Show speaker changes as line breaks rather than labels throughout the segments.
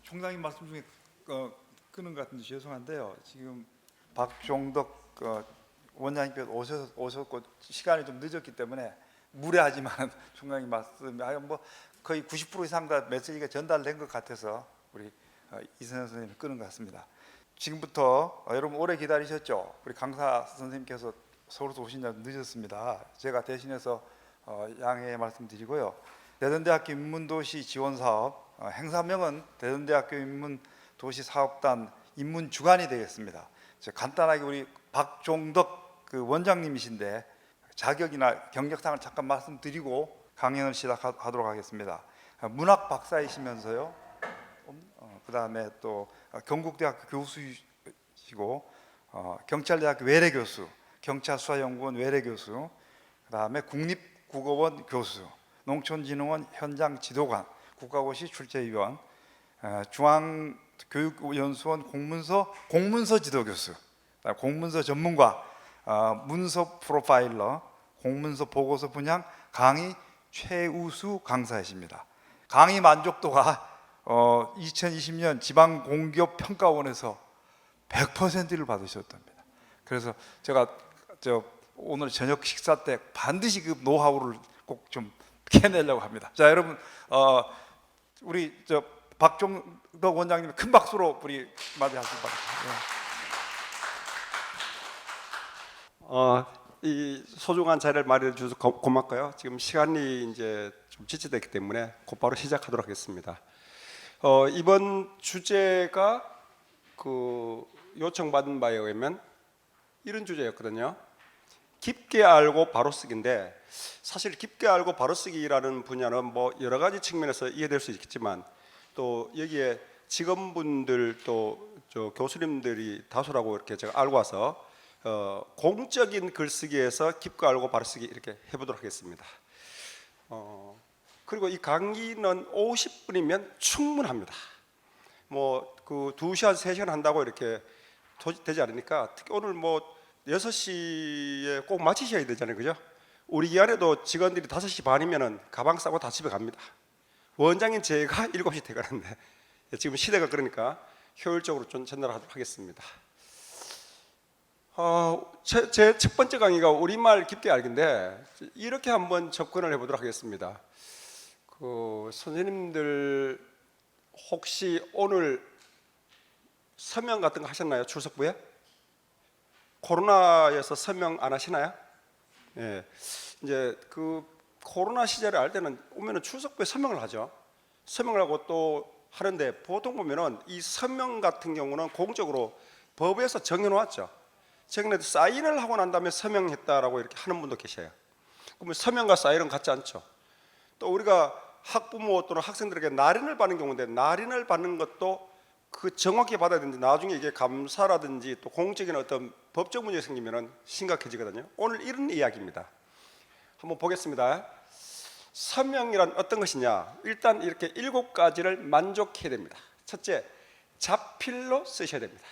총장님 말씀 중에 끄는 것 같은데 죄송한데요. 지금 박종덕 원장님께서 오셨고 시간이 좀 늦었기 때문에 무례하지만 총장님 말씀 뭐 거의 90% 이상 다 메시지가 전달된 것 같아서 우리 이선영 선생님이 끄는 것 같습니다. 지금부터 여러분 오래 기다리셨죠? 우리 강사 선생님께서 서울에서 오신 지 늦었습니다. 제가 대신해서 양해 말씀드리고요. 대전대학교 인문도시 지원사업 행사명은 대전대학교 인문도시사업단 인문주간이 되겠습니다. 간단하게 우리 박종덕 원장님이신데 자격이나 경력상을 잠깐 말씀드리고 강연을 시작하도록 하겠습니다. 문학 박사이시면서요. 그 다음에 또 경북대학교 교수이시고 경찰대학교 외래교수, 경찰수사연구원 외래교수, 그 다음에 국립국어원 교수, 농촌진흥원 현장지도관, 국가고시 출제위원, 중앙교육연수원 공문서 지도교수, 공문서 전문가, 문서 프로파일러, 공문서 보고서 분양 강의 최우수 강사이십니다. 강의 만족도가 2020년 지방공기업평가원에서 100%를 받으셨답니다. 그래서 제가 오늘 저녁 식사 때 반드시 그 노하우를 꼭 좀 캐내려고 합니다. 자, 여러분 우리 박종덕 원장님 큰 박수로 우리 맞이하시기
바랍니다. 이 소중한 자리를 마련해 주셔서 고맙고요. 지금 시간이 이제 좀 지체됐기 때문에 곧바로 시작하도록 하겠습니다. 이번 주제가 요청받은 바에 의하면 이런 주제였거든요. 깊게 알고 바로 쓰기인데, 사실 깊게 알고 바로 쓰기라는 분야는 뭐 여러 가지 측면에서 이해될 수 있겠지만 또 여기에 직원분들 또 교수님들이 다수라고 이렇게 제가 알고 와서 공적인 글쓰기에서 깊게 알고 바로 쓰기 이렇게 해보도록 하겠습니다. 그리고 이 강의는 50분이면 충분합니다. 뭐 2시간, 3시간 한다고 이렇게 되지 않으니까, 특히 오늘 뭐 6시에 꼭 마치셔야 되잖아요, 그죠? 우리 기간에도 직원들이 5시 반이면은 가방 싸고 다 집에 갑니다. 원장인 제가 7시 퇴근하는데 지금 시대가 그러니까 효율적으로 좀 전달하도록 하겠습니다. 제 첫 번째 강의가 우리말 깊게 알기인데, 이렇게 한번 접근을 해보도록 하겠습니다. 선생님들 혹시 오늘 서명 같은 거 하셨나요? 출석부에? 코로나여서 서명 안 하시나요? 예. 이제 코로나 시절에 알 때는 오면은 출석부에 서명을 하죠. 서명을 하고 또 하는데, 보통 보면은 이 서명 같은 경우는 공적으로 법에서 정해놓았죠. 최근에 사인을 하고 난 다음에 서명했다라고 이렇게 하는 분도 계셔요. 그러면 서명과 사인은 같지 않죠. 또 우리가 학부모 또는 학생들에게 날인을 받는 경우인데, 날인을 받는 것도 정확히 받아야 되는데 나중에 이게 감사라든지 또 공적인 어떤 법적 문제가 생기면 심각해지거든요. 오늘 이런 이야기입니다. 한번 보겠습니다. 서명이란 어떤 것이냐? 일단 이렇게 7가지를 만족해야 됩니다. 첫째, 자필로 쓰셔야 됩니다.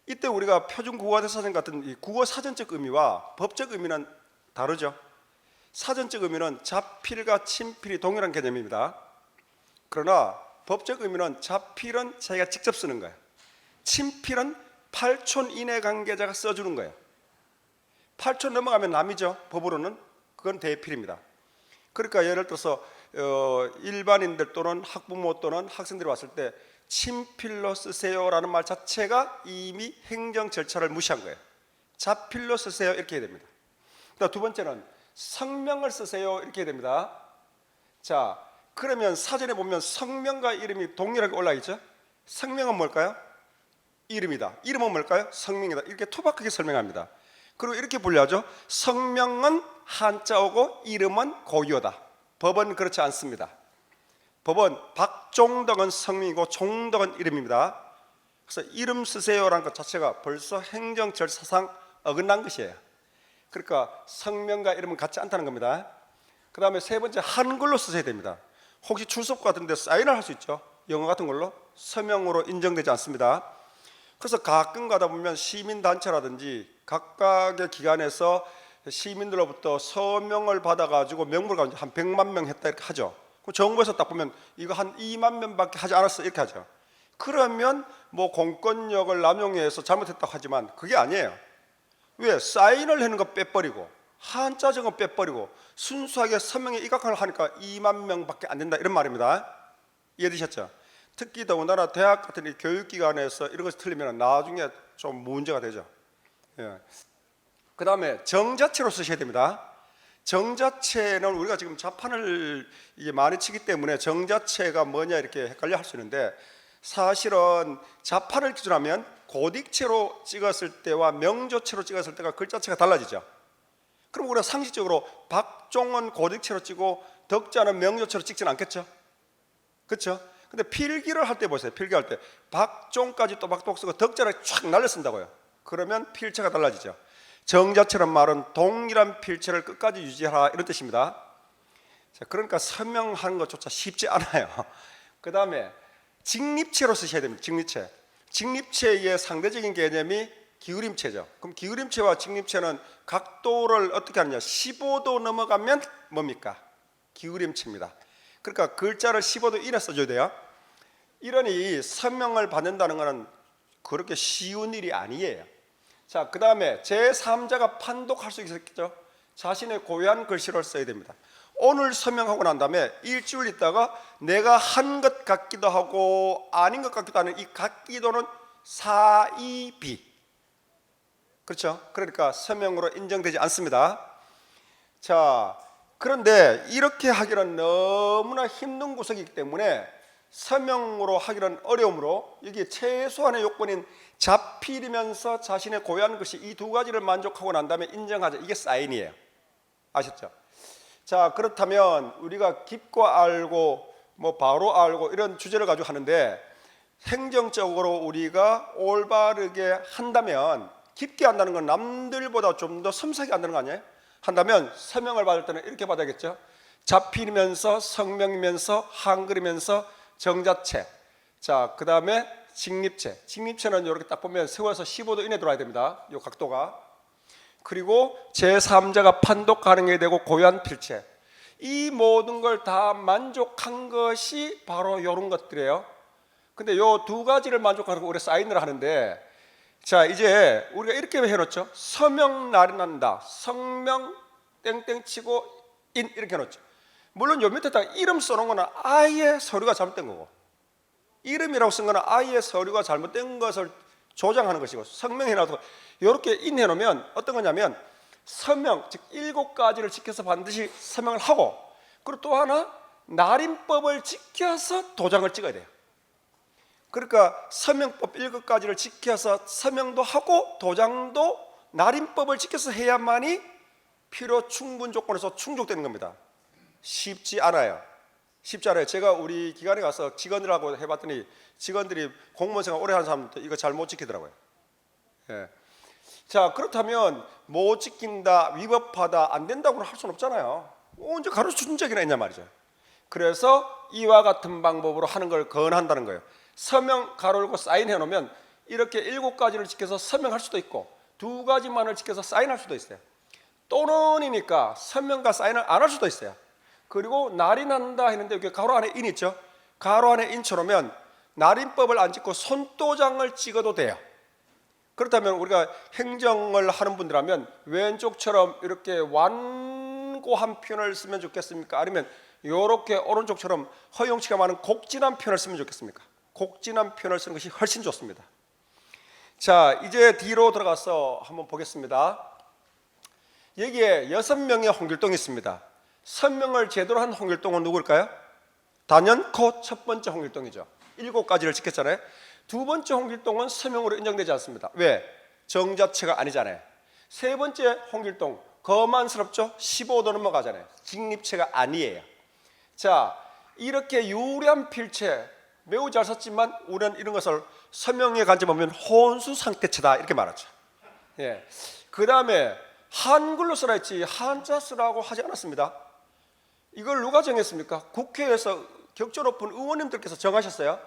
이때 우리가 표준 국어대사전 같은 이 국어 사전적 의미와 법적 의미는 다르죠. 사전적 의미는 자필과 친필이 동일한 개념입니다. 그러나 법적 의미는 자필은 자기가 직접 쓰는 거예요. 친필은 8촌 이내 관계자가 써주는 거예요. 8촌 넘어가면 남이죠. 법으로는 그건 대필입니다. 그러니까 예를 들어서 일반인들 또는 학부모 또는 학생들이 왔을 때 친필로 쓰세요라는 말 자체가 이미 행정 절차를 무시한 거예요. 자필로 쓰세요 이렇게 해야 됩니다. 두 번째는 성명을 쓰세요 이렇게 해야 됩니다. 자, 그러면 사전에 보면 성명과 이름이 동일하게 올라 있죠. 성명은 뭘까요? 이름이다. 이름은 뭘까요? 성명이다. 이렇게 투박하게 설명합니다. 그리고 이렇게 분류하죠. 성명은 한자어고 이름은 고유어다. 법은 그렇지 않습니다. 법은 박종덕은 성명이고 종덕은 이름입니다. 그래서 이름 쓰세요라는 것 자체가 벌써 행정 절차상 어긋난 것이에요. 그러니까 성명과 이름은 같지 않다는 겁니다. 그 다음에 세 번째, 한글로 쓰셔야 됩니다. 혹시 출석 같은 데 사인을 할 수 있죠. 영어 같은 걸로 서명으로 인정되지 않습니다. 그래서 가끔 가다 보면 시민단체라든지 각각의 기관에서 시민들로부터 서명을 받아가지고 명부를 가지고 한 100만 명 했다 이렇게 하죠. 그 정부에서 딱 보면 이거 한 2만 명밖에 하지 않았어 이렇게 하죠. 그러면 뭐 공권력을 남용해서 잘못했다고 하지만 그게 아니에요. 왜? 사인을 하는 거 빼버리고 한자 적은 빼버리고 순수하게 서명에 입각을 하니까 2만 명밖에 안 된다 이런 말입니다. 이해되셨죠? 특히 더군다나 대학 같은 이 교육기관에서 이런 것이 틀리면 나중에 좀 문제가 되죠. 예. 그 다음에 정자체로 쓰셔야 됩니다. 정자체는 우리가 지금 자판을 이게 많이 치기 때문에 정자체가 뭐냐 이렇게 헷갈려 할 수 있는데, 사실은 자판을 기준하면 고딕체로 찍었을 때와 명조체로 찍었을 때가 글자체가 달라지죠. 그럼 우리가 상식적으로 박종은 고딕체로 찍고 덕자는 명조체로 찍지는 않겠죠. 그렇죠? 근데 필기를 할 때 보세요. 필기할 때 박종까지 또박또박 쓰고 덕자를 촥 날려 쓴다고요. 그러면 필체가 달라지죠. 정자체란 말은 동일한 필체를 끝까지 유지하라 이런 뜻입니다. 자, 그러니까 서명하는 것조차 쉽지 않아요. 그 다음에 직립체로 쓰셔야 됩니다. 직립체. 직립체의 상대적인 개념이 기울임체죠. 그럼 기울임체와 직립체는 각도를 어떻게 하느냐? 15도 넘어가면 뭡니까? 기울임체입니다. 그러니까 글자를 15도 이내 써줘야 돼요. 이러니 서명을 받는다는 것은 그렇게 쉬운 일이 아니에요. 자, 그 다음에 제3자가 판독할 수 있겠죠. 자신의 고유한 글씨를 써야 됩니다. 오늘 서명하고 난 다음에 일주일 있다가 내가 한 것 같기도 하고 아닌 것 같기도 하는 이 같기도는 사이비, 그렇죠? 그러니까 서명으로 인정되지 않습니다. 자, 그런데 이렇게 하기는 너무나 힘든 구석이기 때문에 서명으로 하기는 어려우므로 여기 최소한의 요건인 자필이면서 자신의 고유한 글씨 이 두 가지를 만족하고 난 다음에 인정하자, 이게 사인이에요. 아셨죠? 자, 그렇다면 우리가 깊고 알고 뭐 바로 알고 이런 주제를 가지고 하는데, 행정적으로 우리가 올바르게 한다면, 깊게 한다는 건 남들보다 좀 더 섬세하게 한다는 거 아니에요? 한다면 서명을 받을 때는 이렇게 받아야겠죠. 자필이면서 성명이면서 한글이면서 정자체. 자, 그 다음에 직립체. 직립체는 이렇게 딱 보면 세워서 15도 이내 들어와야 됩니다. 이 각도가. 그리고 제3자가 판독 가능해야 되고 고유한 필체. 이 모든 걸 다 만족한 것이 바로 이런 것들이에요. 근데 이 두 가지를 만족하고 우리 사인을 하는데, 자, 이제 우리가 이렇게 해놓죠. 서명 날이 난다. 성명 땡땡 치고 인 이렇게 해놓죠. 물론 요 밑에다가 이름 써놓은 거는 아예 서류가 잘못된 거고, 이름이라고 쓴 거는 아예 서류가 잘못된 것을 조장하는 것이고, 성명해놔도 이렇게 인해놓으면 어떤 거냐면 서명, 즉 7가지를 지켜서 반드시 서명을 하고, 그리고 또 하나 날인법을 지켜서 도장을 찍어야 돼요. 그러니까 서명법 7가지를 지켜서 서명도 하고 도장도 날인법을 지켜서 해야만이 필요 충분 조건에서 충족되는 겁니다. 쉽지 않아요. 쉽지 않아요. 제가 우리 기관에 가서 직원들하고 해봤더니 직원들이 공무원 생활 오래 하는 사람들 이거 잘 못 지키더라고요. 예. 자, 그렇다면 못 지킨다, 위법하다, 안 된다고는 할 수는 없잖아요. 언제 가르쳐준 적이나 있냐 말이죠. 그래서 이와 같은 방법으로 하는 걸 권한다는 거예요. 서명 가로 열고 사인해 놓으면 이렇게 7가지를 지켜서 서명할 수도 있고 2가지만을 지켜서 사인할 수도 있어요. 또는이니까 서명과 사인을 안 할 수도 있어요. 그리고 날이 난다 했는데 여기 가로 안에 인 있죠. 가로 안에 인 쳐놓으면 날인법을 안 찍고 손도장을 찍어도 돼요. 그렇다면 우리가 행정을 하는 분들하면 왼쪽처럼 이렇게 완고한 표현을 쓰면 좋겠습니까? 아니면 이렇게 오른쪽처럼 허용치가 많은 곡진한 표현을 쓰면 좋겠습니까? 곡진한 표현을 쓰는 것이 훨씬 좋습니다. 자, 이제 뒤로 들어가서 한번 보겠습니다. 여기에 6명의 홍길동이 있습니다. 서명을 제대로 한 홍길동은 누구일까요? 단연코 첫 번째 홍길동이죠. 7가지를 지켰잖아요. 두 번째 홍길동은 서명으로 인정되지 않습니다. 왜? 정자체가 아니잖아요. 세 번째 홍길동 거만스럽죠? 15도 넘어가잖아요. 직립체가 아니에요. 자, 이렇게 유리한 필체 매우 잘 썼지만 우리는 이런 것을 서명에 관점하면 혼수 상태체다 이렇게 말하죠. 예. 그 다음에 한글로 쓰라 했지 한자 쓰라고 하지 않았습니다. 이걸 누가 정했습니까? 국회에서 격조 높은 의원님들께서 정하셨어요.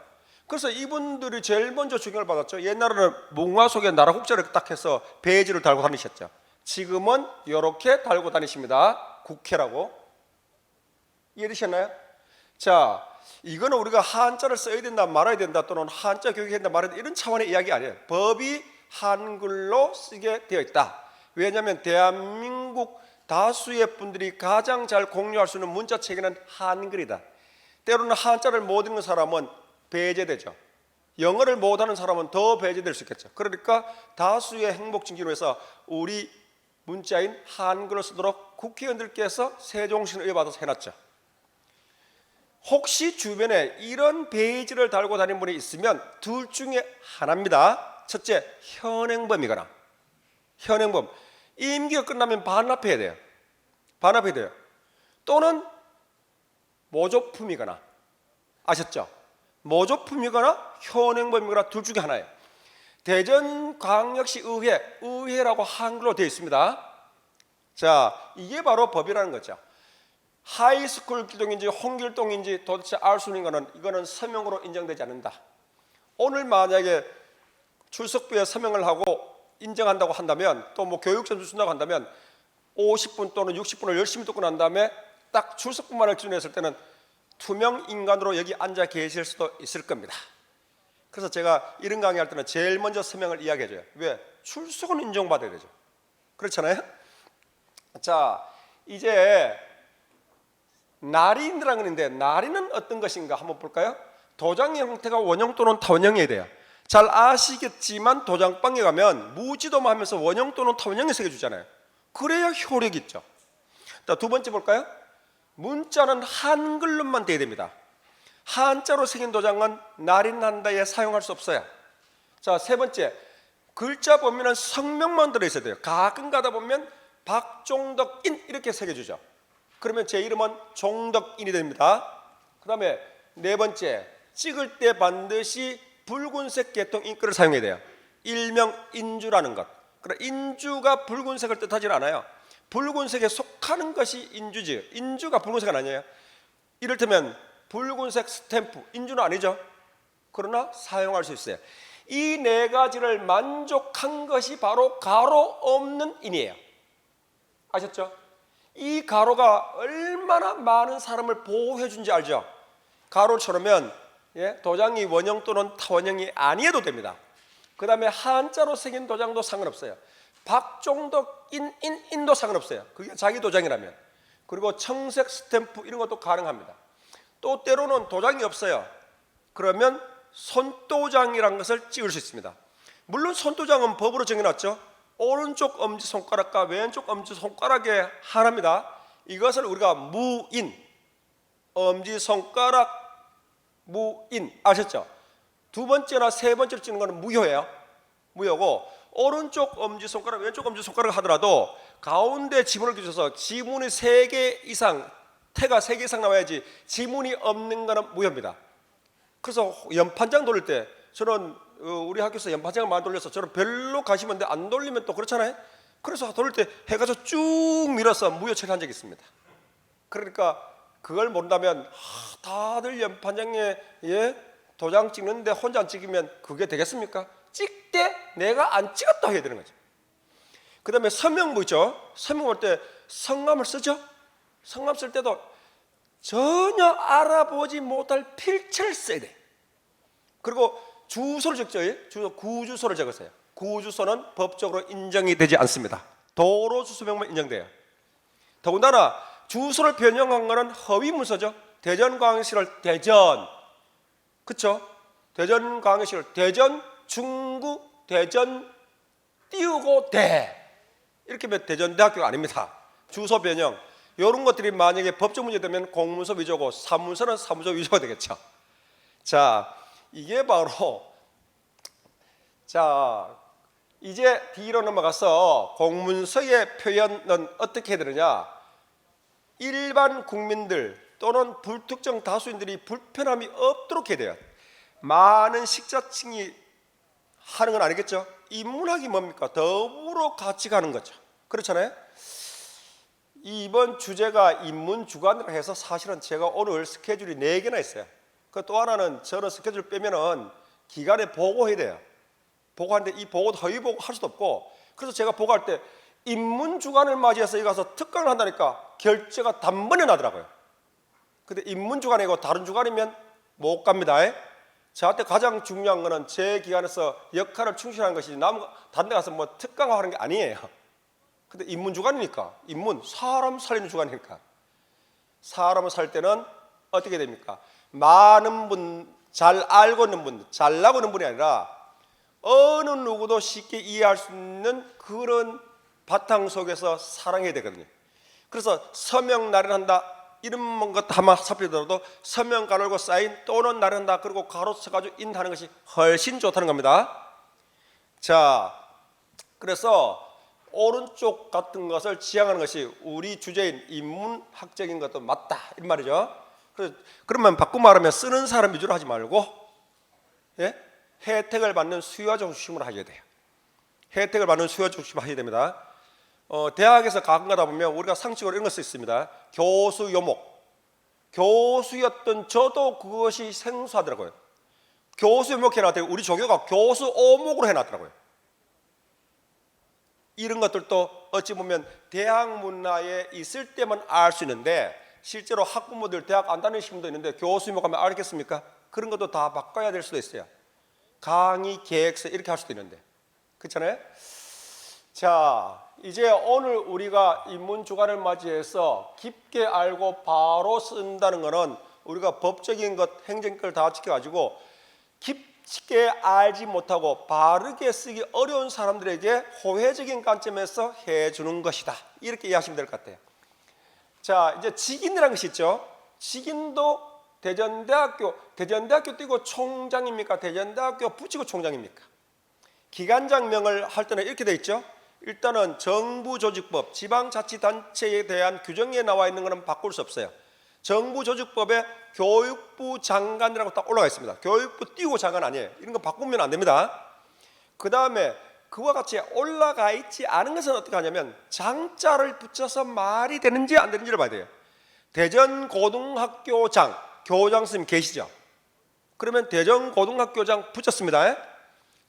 그래서 이분들이 제일 먼저 주경을 받았죠. 옛날에는 몽화 속에 나라 국자를 딱 해서 베이지를 달고 다니셨죠. 지금은 이렇게 달고 다니십니다. 국회라고. 이해되셨나요? 자, 이거는 우리가 한자를 써야 된다 말아야 된다 또는 한자 교육해야 된다 말아야 된다 이런 차원의 이야기 아니에요. 법이 한글로 쓰게 되어 있다. 왜냐하면 대한민국 다수의 분들이 가장 잘 공유할 수 있는 문자체계는 한글이다. 때로는 한자를 못 읽는 사람은 배제되죠. 영어를 못하는 사람은 더 배제될 수 있겠죠. 그러니까 다수의 행복 증진을 위해서 우리 문자인 한글을 쓰도록 국회의원들께서 세종시는 의회받아서 해놨죠. 혹시 주변에 이런 베이지를 달고 다니는 분이 있으면 둘 중에 하나입니다. 첫째, 현행범이거나 현행범, 임기가 끝나면 반납해야 돼요. 반납해야 돼요. 또는 모조품이거나, 아셨죠? 모조품이거나 현행범이거나 둘 중에 하나예요. 대전광역시 의회라고 한글로 되어 있습니다. 자, 이게 바로 법이라는 거죠. 하이스쿨 길동인지 홍길동인지 도대체 알 수 있는 거는 이거는 서명으로 인정되지 않는다. 오늘 만약에 출석부에 서명을 하고 인정한다고 한다면 또 뭐 교육점수 준다고 한다면 50분 또는 60분을 열심히 듣고 난 다음에 딱 출석부만을 기준했을 때는 투명 인간으로 여기 앉아 계실 수도 있을 겁니다. 그래서 제가 이런 강의할 때는 제일 먼저 서명을 이야기해줘요. 왜? 출석은 인정받아야 되죠. 그렇잖아요. 자, 이제 날인이라는 건 있는데 날인은 어떤 것인가 한번 볼까요? 도장의 형태가 원형 또는 타원형이어야 돼요. 잘 아시겠지만 도장방에 가면 무지도만 하면서 원형 또는 타원형에 새겨주잖아요. 그래야 효력이 있죠. 자, 두 번째 볼까요? 문자는 한글로만 돼야 됩니다. 한자로 새긴 도장은 날인한다에 사용할 수 없어요. 자, 세 번째, 글자 보면은 성명만 들어있어야 돼요. 가끔 가다 보면 박종덕인 이렇게 새겨주죠. 그러면 제 이름은 종덕인이 됩니다. 그 다음에 네 번째, 찍을 때 반드시 붉은색 계통 잉크를 사용해야 돼요. 일명 인주라는 것. 그러나 인주가 붉은색을 뜻하지는 않아요. 붉은색에 속하는 것이 인주지. 인주가 붉은색은 아니에요. 이를테면 붉은색 스탬프, 인주는 아니죠. 그러나 사용할 수 있어요. 이 네 가지를 만족한 것이 바로 가로 없는 인이에요. 아셨죠? 이 가로가 얼마나 많은 사람을 보호해 준지 알죠? 가로를 쳐놓으면 도장이 원형 또는 타원형이 아니어도 됩니다. 그 다음에 한자로 새긴 도장도 상관없어요. 박종덕 인도 상관없어요. 그게 자기 도장이라면. 그리고 청색 스탬프 이런 것도 가능합니다. 또 때로는 도장이 없어요. 그러면 손도장이라는 것을 찍을 수 있습니다. 물론 손도장은 법으로 정해놨죠. 오른쪽 엄지손가락과 왼쪽 엄지손가락의 하나입니다. 이것을 우리가 무인, 엄지손가락 무인 아셨죠? 두 번째나 세 번째로 찍는 것은 무효예요. 무효고 오른쪽 엄지손가락 왼쪽 엄지손가락 하더라도 가운데 지문을 끼워서 지문이 3개 이상 태가 3개 이상 나와야지 지문이 없는 것은 무효입니다. 그래서 연판장 돌릴 때 저는 우리 학교에서 연판장을 많이 돌려서 저는 별로 관심 없는데 안 돌리면 또 그렇잖아요. 그래서 돌릴 때 해가지고 쭉 밀어서 무효 처리한 적이 있습니다. 그러니까 그걸 모른다면 다들 연판장에 도장 찍는데 혼자 안 찍으면 그게 되겠습니까? 찍되 내가 안 찍었다 해야 되는 거죠. 그 다음에 서명부 있죠. 서명할 때 성함을 쓰죠. 성함 쓸 때도 전혀 알아보지 못할 필체를 써야 돼. 그리고 주소를 적죠. 구주소를 적으세요. 구주소는 법적으로 인정이 되지 않습니다. 도로 주소명만 인정돼요. 더군다나 주소를 변형한 것은 허위 문서죠. 대전광역시를 대전, 그렇죠? 대전광역시를 대전 중구 대전 띄우고 대 이렇게 하면 대전대학교가 아닙니다. 주소 변형 이런 것들이 만약에 법적 문제 되면 공문서 위조고 사문서는 사무소 위조가 되겠죠. 자, 이게 바로 자 이제 뒤로 넘어가서 공문서의 표현은 어떻게 해야 되느냐. 일반 국민들 또는 불특정 다수인들이 불편함이 없도록 해야 돼요. 많은 식자층이 하는 건 아니겠죠. 인문학이 뭡니까? 더불어 같이 가는 거죠. 그렇잖아요. 이번 주제가 인문주간이라 해서 사실은 제가 오늘 스케줄이 4개나 있어요. 그 또 하나는 저는 스케줄 빼면은 기간에 보고해야 돼요. 보고하는데 이 보고도 허위 보고 할 수도 없고, 그래서 제가 보고할 때 인문주간을 맞이해서 여기 가서 특강을 한다니까 결제가 단번에 나더라고요. 근데 인문주간이고 다른 주간이면 못 갑니다. 저한테 가장 중요한 거는 제 기관에서 역할을 충실하는 것이지 다른 데 가서 뭐 특강하는 게 아니에요. 근데 인문주간이니까, 인문, 사람 살리는 주간이니까, 사람을 살 때는 어떻게 됩니까? 많은 분, 잘 알고 있는 분, 잘나고 있는 분이 아니라 어느 누구도 쉽게 이해할 수 있는 그런 바탕 속에서 사랑해야 되거든요. 그래서 서명 나련한다 이런 것 한번 살펴보더라도 서명 가로고 사인 또는 나련한다 그리고 가로 써가지고 인하는 것이 훨씬 좋다는 겁니다. 자, 그래서 오른쪽 같은 것을 지향하는 것이 우리 주제인 인문학적인 것도 맞다 이 말이죠. 그러면 바꿔 말하면 쓰는 사람 위주로 하지 말고 혜택을 받는 수요자 중심으로 하셔야 돼요. 혜택을 받는 수요자 중심으로 하셔야 됩니다. 대학에서 가끔 가다 보면 우리가 상식으로 이런 걸 수 있습니다. 교수 요목. 교수였던 저도 그것이 생소하더라고요. 교수 요목 해놨더니 우리 조교가 교수 오목으로 해놨더라고요. 이런 것들도 어찌 보면 대학 문화에 있을 때만 알 수 있는데 실제로 학부모들 대학 안 다니시는 분도 있는데 교수 요목 하면 알겠습니까? 그런 것도 다 바꿔야 될 수도 있어요. 강의 계획서 이렇게 할 수도 있는데 그렇잖아요? 자, 이제 오늘 우리가 인문주간을 맞이해서 깊게 알고 바로 쓴다는 것은 우리가 법적인 것, 행정권을 다 지켜가지고 깊게 알지 못하고 바르게 쓰기 어려운 사람들에게 호혜적인 관점에서 해주는 것이다. 이렇게 이해하시면 될 것 같아요. 자, 이제 직인이라는 것이 있죠. 직인도 대전대학교 띄고 총장입니까? 대전대학교 붙이고 총장입니까? 기관장명을 할 때는 이렇게 돼 있죠. 일단은 정부조직법, 지방자치단체에 대한 규정에 나와 있는 것은 바꿀 수 없어요. 정부조직법에 교육부 장관이라고 딱 올라가 있습니다. 교육부 띄우고 장관 아니에요. 이런 거 바꾸면 안 됩니다. 그 다음에 그와 같이 올라가 있지 않은 것은 어떻게 하냐면 장자를 붙여서 말이 되는지 안 되는지를 봐야 돼요. 대전고등학교장, 교장 선생님 계시죠? 그러면 대전고등학교장 붙였습니다.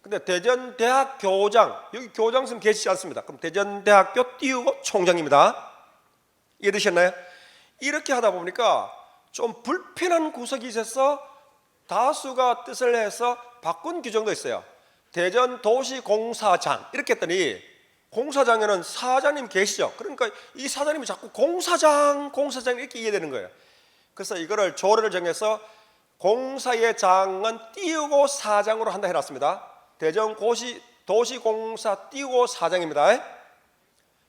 근데 대전대학교장, 여기 교장 선생님 계시지 않습니다. 그럼 대전대학교 띄우고 총장입니다. 이해되셨나요? 이렇게 하다 보니까 좀 불편한 구석이 있어서 다수가 뜻을 해서 바꾼 규정도 있어요. 대전도시공사장 이렇게 했더니 공사장에는 사장님 계시죠? 그러니까 이 사장님이 자꾸 공사장 이렇게 이해되는 거예요. 그래서 이거를 조례를 정해서 공사의 장은 띄우고 사장으로 한다 해놨습니다. 대전도시공사 띄우고 사장입니다.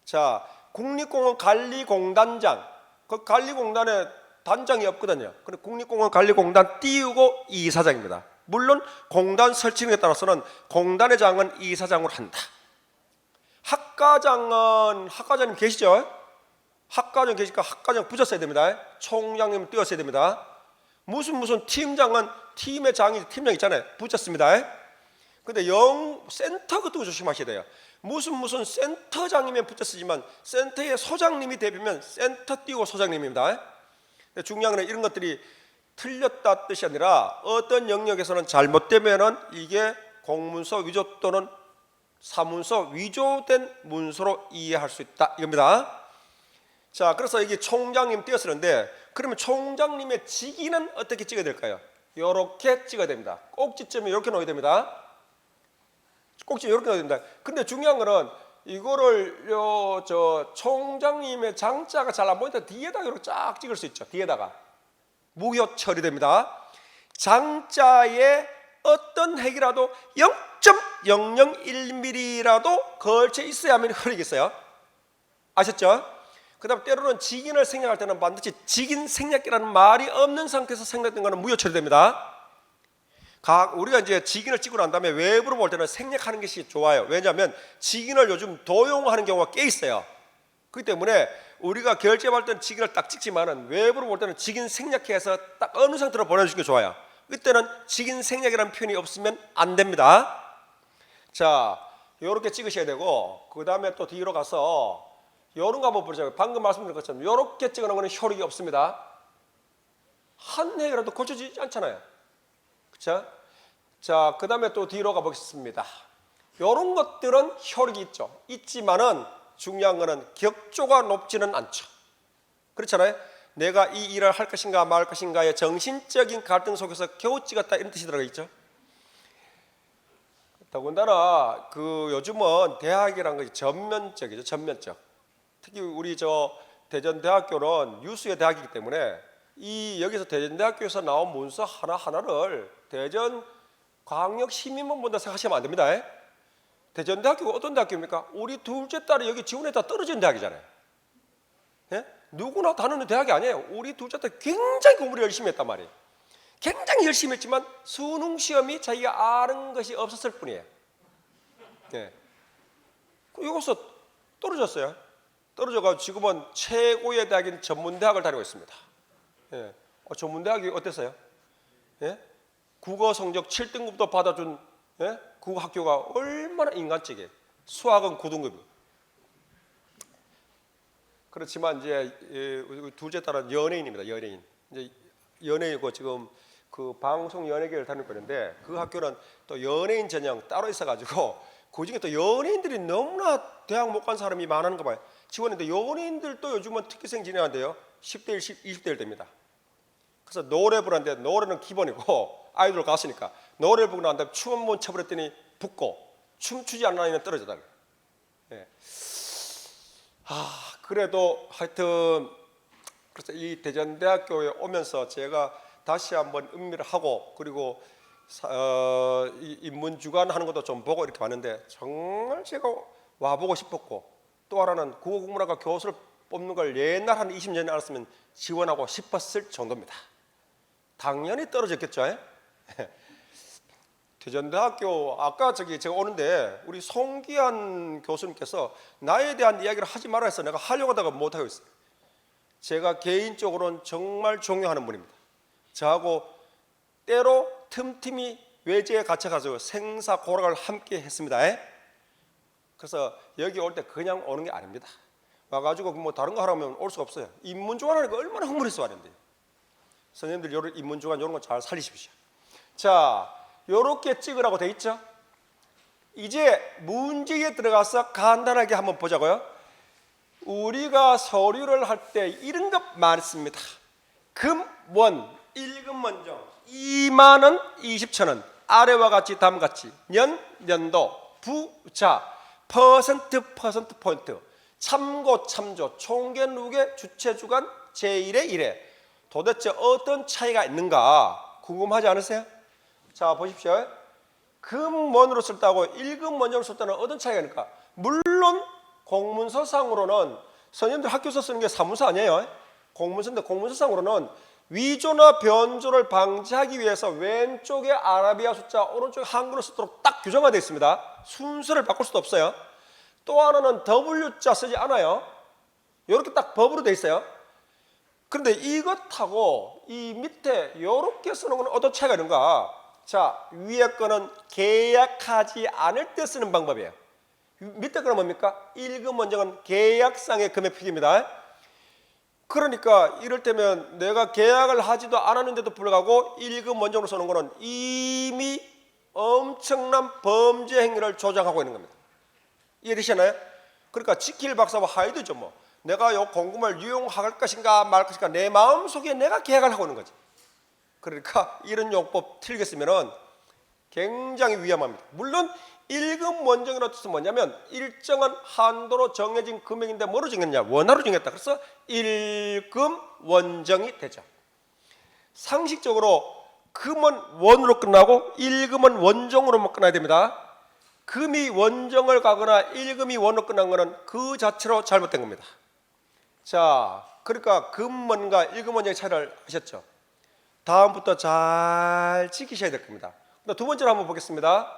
자, 국립공원 관리공단장, 그 관리공단에 단장이 없거든요. 그래서 국립공원 관리공단 띄우고 이사장입니다. 물론 공단 설치에 따라서는 공단의 장은 이사장으로 한다. 학과장님 계시죠? 학과장 계시니까 학과장 붙였어야 됩니다. 총장님 띄웠어야 됩니다. 무슨 팀장은 팀의 장이 팀장 있잖아요. 붙였습니다. 근데 센터 같은 거 조심하셔야 돼요. 무슨 센터장이면 붙였지만 센터의 소장님이 대표면 센터 띄고 소장님입니다. 중요한 건 이런 것들이 틀렸다 뜻이 아니라 어떤 영역에서는 잘못되면은 이게 공문서 위조 또는 사문서 위조된 문서로 이해할 수 있다 이겁니다. 자, 그래서 이게 총장님 띄었었는데 그러면 총장님의 직위는 어떻게 찍어야 될까요? 이렇게 찍어야 됩니다. 꼭지점이 이렇게 놓여야 됩니다. 꼭지 이렇게 넣어야 된다. 근데 중요한 거는 이거를 총장님의 장자가 잘 안 보이니까 뒤에다가 이렇게 쫙 찍을 수 있죠. 뒤에다가 무효 처리됩니다. 장자에 어떤 핵이라도 0.001mm라도 걸쳐 있어야 하면 흐리겠어요. 아셨죠? 그 다음 때로는 직인을 생략할 때는 반드시 직인 생략이라는 말이 없는 상태에서 생략된 것은 무효 처리됩니다. 우리가 이제 직인을 찍고 난 다음에 외부로 볼 때는 생략하는 것이 좋아요. 왜냐하면 직인을 요즘 도용하는 경우가 꽤 있어요. 그렇기 때문에 우리가 결제할 때는 직인을 딱 찍지만은 외부로 볼 때는 직인 생략해서 딱 어느 상태로 보내주는 게 좋아요. 이때는 직인 생략이라는 표현이 없으면 안 됩니다. 자, 이렇게 찍으셔야 되고 그 다음에 또 뒤로 가서 이런 거 한번 보자고요. 방금 말씀드린 것처럼 이렇게 찍어놓은 거는 효력이 없습니다. 한 해라도 고쳐지지 않잖아요. 그렇죠? 자, 그 다음에 또 뒤로 가보겠습니다. 이런 것들은 효력이 있죠. 있지만은 중요한 거는 격조가 높지는 않죠. 그렇잖아요. 내가 이 일을 할 것인가 말 것인가의 정신적인 갈등 속에서 겨우 찍었다 이런 뜻이 들어가 있죠. 더군다나 요즘은 대학이란 것이 전면적이죠. 전면적. 특히 우리 대전대학교는 유수의 대학이기 때문에 여기서 대전대학교에서 나온 문서 하나하나를 대전광역시민본부다 생각하시면 안 됩니다. 대전대학교가 어떤 대학교입니까? 우리 둘째 딸이 여기 지원했다 떨어진 대학이잖아요. 예? 누구나 다니는 대학이 아니에요. 우리 둘째 딸이 굉장히 공부를 열심히 했단 말이에요. 굉장히 열심히 했지만 수능 시험이 자기가 아는 것이 없었을 뿐이에요. 예. 여기서 떨어졌어요. 떨어져가지고 지금은 최고의 대학인 전문대학을 다니고 있습니다. 예. 전문대학이 어땠어요? 예? 국어 성적 7등급도 받아준 국어 학교가 얼마나 인간적이에요. 수학은 9등급이고. 그렇지만 이제 우리 둘째 딸은 연예인입니다. 연예인. 이제 연예인이고 지금 방송 연예계를 다니고 있는데 그 학교는 또 연예인 전형 따로 있어가지고 그 중에 또 연예인들이 너무나 대학 못 간 사람이 많은가 봐요. 지원인데 연예인들도 요즘은 특기생 진행한대요. 10대 1, 20대 1 됩니다. 그래서 노래 부르는데 노래는 기본이고 아이돌 가수니까 노래를 부르고 난 다음에 춤 한번 춰버렸더니 붙고 춤추지 않는 아이는 떨어져달라. 예. 그래도 하여튼 그래서 이 대전대학교에 오면서 제가 다시 한번 음미를 하고 그리고 이 인문주간 하는 것도 좀 보고 이렇게 봤는데 정말 제가 와보고 싶었고 또 하나는 국어국문학과 교수를 뽑는 걸 옛날 한 20년 전에 알았으면 지원하고 싶었을 정도입니다. 당연히 떨어졌겠죠. 대전대학교 아까 제가 오는데 우리 송기한 교수님께서 나에 대한 이야기를 하지 말아 해서 내가 하려고 하다가 못하고 있어요. 제가 개인적으로는 정말 존경하는 분입니다. 저하고 때로 틈틈이 외지에 갇혀가지고 생사고락을 함께 했습니다. 그래서 여기 올 때 그냥 오는 게 아닙니다. 와가지고 뭐 다른 거 하라면 올 수가 없어요. 인문주간 하는 거 얼마나 흥분해서 왔는데. 선생님들 요런 인문주간 이런 거 잘 살리십시오. 자, 요렇게 찍으라고 돼 있죠. 이제 문제에 들어가서 간단하게 한번 보자고요. 우리가 서류를 할 때 이런 것 많습니다. 금, 원, 1금 원정 2만 원, 20,000원. 아래와 같이 다음과 같이 년, 년도, 부, 자, 퍼센트 포인트, 참고, 참조, 총계, 누계, 주체, 주간, 제1의 1회. 도대체 어떤 차이가 있는가 궁금하지 않으세요? 자, 보십시오. 금원으로 쓸 때하고 1금 원정으로 쓸 때는 어떤 차이가 있을까? 물론 공문서상으로는 선생님들 학교에서 쓰는 게 사문서 아니에요. 공문서인데 공문서상으로는 위조나 변조를 방지하기 위해서 왼쪽에 아라비아 숫자, 오른쪽에 한글을 쓰도록 딱 규정화 되어 있습니다. 순서를 바꿀 수도 없어요. 또 하나는 W자 쓰지 않아요. 이렇게 딱 법으로 되어 있어요. 그런데 이것하고 이 밑에 이렇게 쓰는 건 어떤 차이가 있는가? 자, 위에 거는 계약하지 않을 때 쓰는 방법이에요. 밑에 거는 뭡니까? 1금 원정은 계약상의 금액 표기입니다. 그러니까 이를테면 내가 계약을 하지도 않았는데도 불구하고 1금 원정으로 쓰는 거는 이미 엄청난 범죄 행위를 조장하고 있는 겁니다. 이해되시나요? 그러니까 지킬 박사와 하이드죠. 뭐 내가 요 공금을 유용할 것인가 말 것인가 내 마음속에 내가 계약을 하고 있는 거지. 그러니까 이런 용법 틀리게 쓰면은 굉장히 위험합니다. 물론 1금 원정이라는 뜻은 뭐냐면 일정한 한도로 정해진 금액인데 뭐로 정했냐? 원화로 정했다. 그래서 1금 원정이 되죠. 상식적으로 금은 원으로 끝나고 1금은 원정으로만 끝나야 됩니다. 금이 원정을 가거나 1금이 원으로 끝난 것은 그 자체로 잘못된 겁니다. 자, 그러니까 금원과 1금 원정의 차이를 아셨죠? 다음부터 잘 지키셔야 될 겁니다. 두 번째로 한번 보겠습니다.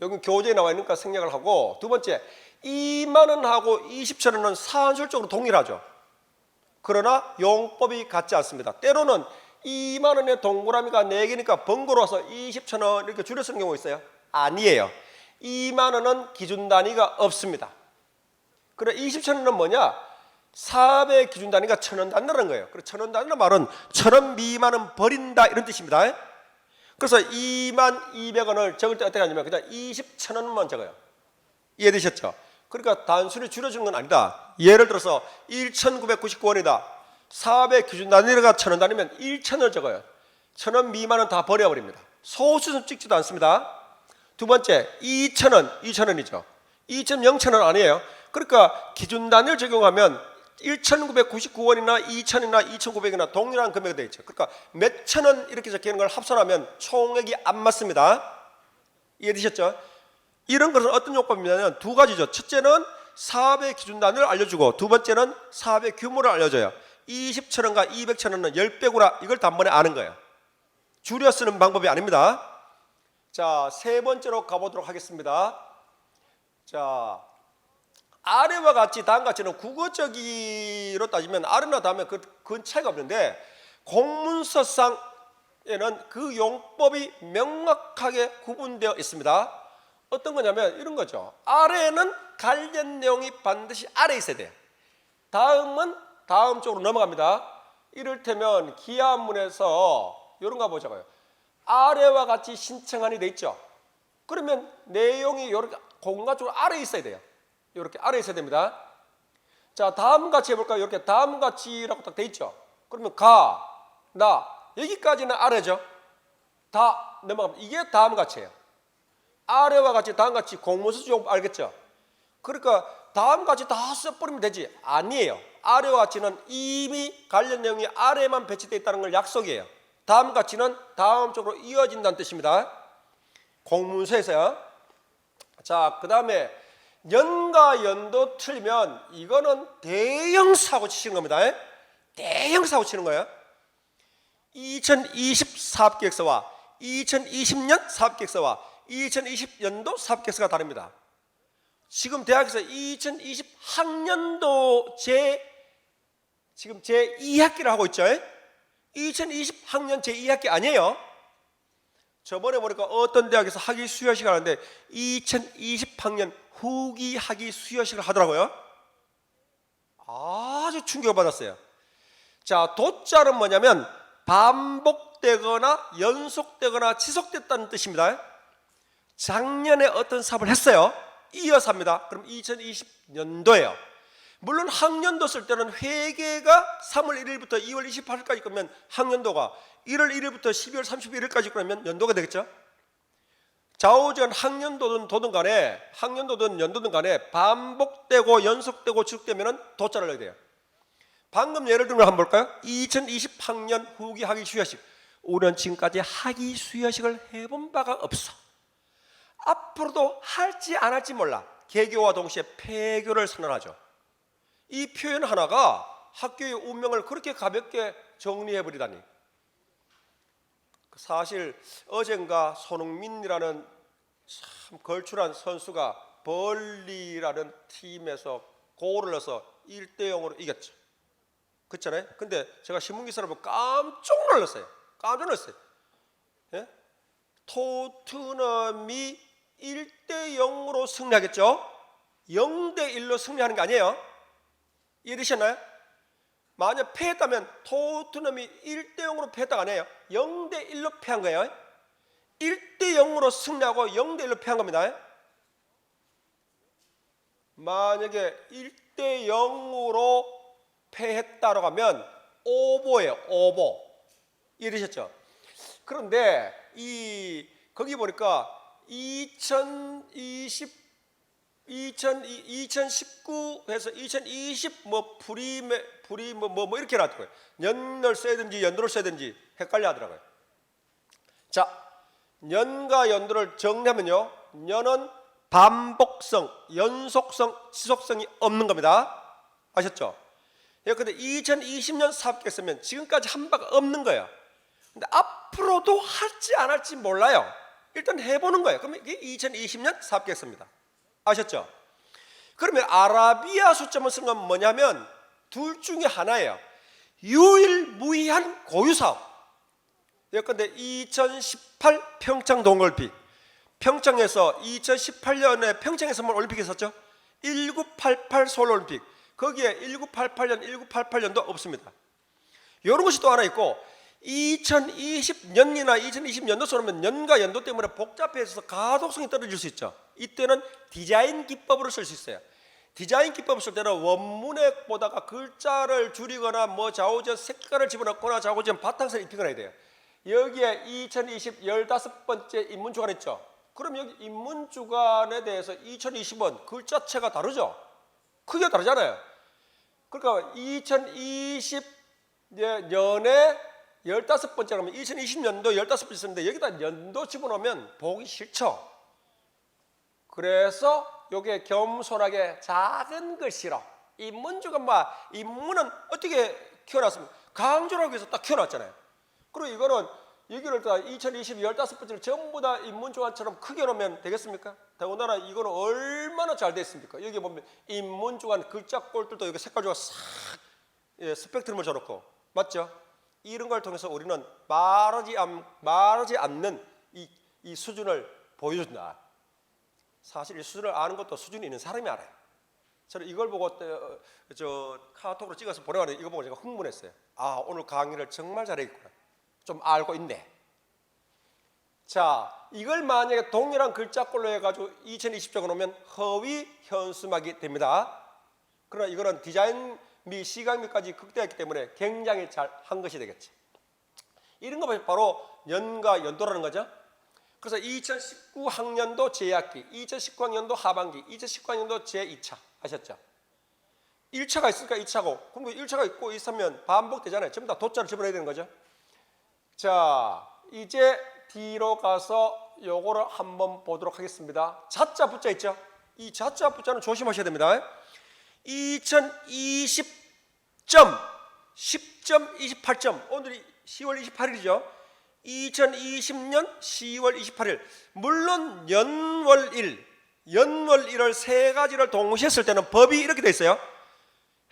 여기 교재에 나와 있으니까 생략을 하고, 두 번째 2만 원하고 20,000원은 사안술적으로 동일하죠. 그러나 용법이 같지 않습니다. 때로는 2만 원의 동그라미가 4개니까 번거로워서 20,000원 이렇게 줄여 쓰는 경우가 있어요. 아니에요. 2만 원은 기준 단위가 없습니다. 그래 20,000원은 뭐냐? 4배 기준 단위가 1,000원 단위라는 거예요. 그래서 1,000원 단위는 말은 1,000원 미만은 버린다 이런 뜻입니다. 그래서 22,200원을 적을 때 어떻게 하냐면 그냥 20,000원만 적어요. 이해되셨죠? 그러니까 단순히 줄여주는 건 아니다. 예를 들어서 1,999원이다. 400 기준 단위가 1000원 단위면 1000을 적어요. 1000원 미만은 다 버려버립니다. 소수점 찍지도 않습니다. 두 번째 2000원, 2000원이죠. 2.0천원 아니에요. 그러니까 기준 단위를 적용하면 1,999원이나 2,000이나 2,900이나 동일한 금액이 되어 있죠. 그러니까 몇 천 원 이렇게 적히는 걸 합산하면 총액이 안 맞습니다. 이해되셨죠? 이런 것은 어떤 요법이냐면 두 가지죠. 첫째는 400 기준 단위를 알려주고 두 번째는 400 규모를 알려줘요. 20천원과 200천원은 10배구나 이걸 단번에 아는 거예요. 줄여 쓰는 방법이 아닙니다. 자, 세 번째로 가보도록 하겠습니다. 자, 아래와 같이 다음과 같이는 국어적으로 따지면 아래나 다음에 그건 차이가 없는데 공문서상에는 그 용법이 명확하게 구분되어 있습니다. 어떤 거냐면 이런 거죠. 아래는 관련 내용이 반드시 아래에 있어야 돼요. 다음은 다음 쪽으로 넘어갑니다. 이를테면 기하문에서 이런 거 보자고요. 아래와 같이 신청안이 돼 있죠. 그러면 내용이 이렇게 공간적으로 아래에 있어야 돼요. 이렇게 아래에 있어야 됩니다. 자, 다음 같이 해볼까요? 이렇게 다음 같이라고 딱 돼 있죠. 그러면 가, 나 여기까지는 아래죠. 다 넘어갑니다. 이게 다음 같이예요. 아래와 같이 다음 같이 공문서 좀 알겠죠? 그러니까 다음 같이 다 써버리면 되지. 아니에요. 아래와 같이는 이미 관련 내용이 아래에만 배치되어 있다는 걸 약속이에요. 다음 같이는 다음 쪽으로 이어진다는 뜻입니다. 공문서에서요. 자, 그 다음에 년과 연도 틀리면 이거는 대형 사고 치시는 겁니다. 대형 사고 치는 거예요. 2020 사업계획서와 2020년 사업계획서와 2020년도 사업계획서가 다릅니다. 지금 대학에서 2020 학년도 지금 제 2학기를 하고 있죠. 2020 학년 제 2학기 아니에요. 저번에 보니까 어떤 대학에서 학위 수여식을 하는데 2020 학년 후기 학위 수여식을 하더라고요. 아주 충격을 받았어요. 자, 도자는 뭐냐면 반복되거나 연속되거나 지속됐다는 뜻입니다. 작년에 어떤 사업을 했어요. 이어서 합니다. 그럼 2020년도예요. 물론 학년도 쓸 때는 회계가 3월 1일부터 2월 28일까지 그러면 학년도가 1월 1일부터 12월 31일까지 그러면 연도가 되겠죠. 좌우전 학년도든 간에 학년도든 연도든 간에 반복되고 연속되고 지속되면 도자를 넣어야 돼요. 방금 예를 들면 한번 볼까요? 2020 학년 후기 학위 수여식. 우리는 지금까지 학위 수여식을 해본 바가 없어. 앞으로도 할지 안 할지 몰라. 개교와 동시에 폐교를 선언하죠. 이 표현 하나가 학교의 운명을 그렇게 가볍게 정리해버리다니. 사실 어젠가 손흥민이라는 참 걸출한 선수가 벌리라는 팀에서 골을 넣어서 1대0으로 이겼죠. 그렇잖아요. 근데 제가 신문기사를 보고 깜짝 놀랐어요. 깜짝 놀랐어요. 예? 토트넘이 1대0으로 승리하겠죠. 0대1로 승리하는 게 아니에요. 이해되셨나요? 만약 패했다면 토트넘이 1대0으로 패했다가 아니에요. 0대1로 패한 거예요. 1대0으로 승리하고 0대1로 패한 겁니다. 만약에 1대0으로 패했다고 하면 오보예요. 오보. 이해되셨죠? 그런데 거기 보니까 2019에서 2020 불이 이렇게 나왔더라고요. 년을 써야 되는지 연도를 써야 되는지 헷갈려 하더라고요. 자, 년과 연도를 정리하면요. 년은 반복성, 연속성, 지속성이 없는 겁니다. 아셨죠? 근데 2020년 사업계획서면 지금까지 한 바가 없는 거예요. 근데 앞으로도 할지 안 할지 몰라요. 일단 해보는 거예요. 그러면 이게 2020년 사업계획서입니다. 아셨죠? 그러면 아라비아 수점을 쓴 건 뭐냐면 둘 중에 하나예요. 유일무이한 고유사업. 예컨대 2018 평창 동계올림픽, 평창에서 2018년에 평창에서 올림픽이 있었죠. 1988 서울올림픽, 거기에 1988년, 1988년도 없습니다. 이런 것이 또 하나 있고 2020년이나 2020년도 쏘면 년과 연도 때문에 복잡해서 가독성이 떨어질 수 있죠. 이때는 디자인 기법으로 쓸 수 있어요. 디자인 기법 쓸 때는 원문에 보다가 글자를 줄이거나 뭐 좌우전 색깔을 집어넣거나 좌우전 바탕을 입히거나 해야 돼요. 여기에 2020 15번째 인문주간 있죠. 그럼 여기 인문주간에 대해서 2020은 글자체가 다르죠. 크게 다르잖아요. 그러니까 2020년에 15번째 그러면 2020년도 15번째 쓰는데 여기다 연도 집어넣으면 보기 싫죠. 그래서 요게 겸손하게 작은 글씨로 인문주간 인문은 어떻게 키워놨습니까? 강조라고 해서 딱 키워놨잖아요. 그리고 이거는 여기를 다 2020 15번째를 전부 다 인문주간처럼 크게 놓으면 되겠습니까? 더군다나 이거는 얼마나 잘 돼 있습니까? 여기 보면 인문주간 글자 꼴들도 여기 색깔 조각 싹 스펙트럼을 줘놓고 맞죠? 이런 걸 통해서 우리는 말하지 않는 이 수준을 보여준다. 사실 이 수준을 아는 것도 수준이 있는 사람이 알아요. 저는 이걸 보고 저 카톡으로 찍어서 보내왔는데 이거 보고 제가 흥분했어요. 아, 오늘 강의를 정말 잘했구나. 좀 알고 있네. 자, 이걸 만약에 동일한 글자꼴로 해가지고 2020적으로 놓으면 허위 현수막이 됩니다. 그러나 이거는 디자인 및 시각 및까지 극대화했기 때문에 굉장히 잘 한 것이 되겠죠. 이런 거 바로 연과 연도라는 거죠. 그래서 2019학년도 제2학기, 2019학년도 하반기, 2019학년도 제2차 하셨죠? 1차가 있으니까 2차고, 그럼 1차가 있고 있으면 반복되잖아요. 전부 다 도자를 집어넣어야 되는 거죠. 자, 이제 뒤로 가서 요거를 한번 보도록 하겠습니다. 자자 부자 있죠? 이 자자 부자는 조심하셔야 됩니다. 2020점, 10점, 28점. 오늘이 10월 28일이죠. 2020년 10월 28일. 물론 연월일, 연월일을 세 가지를 동시에 쓸 때는 법이 이렇게 돼 있어요.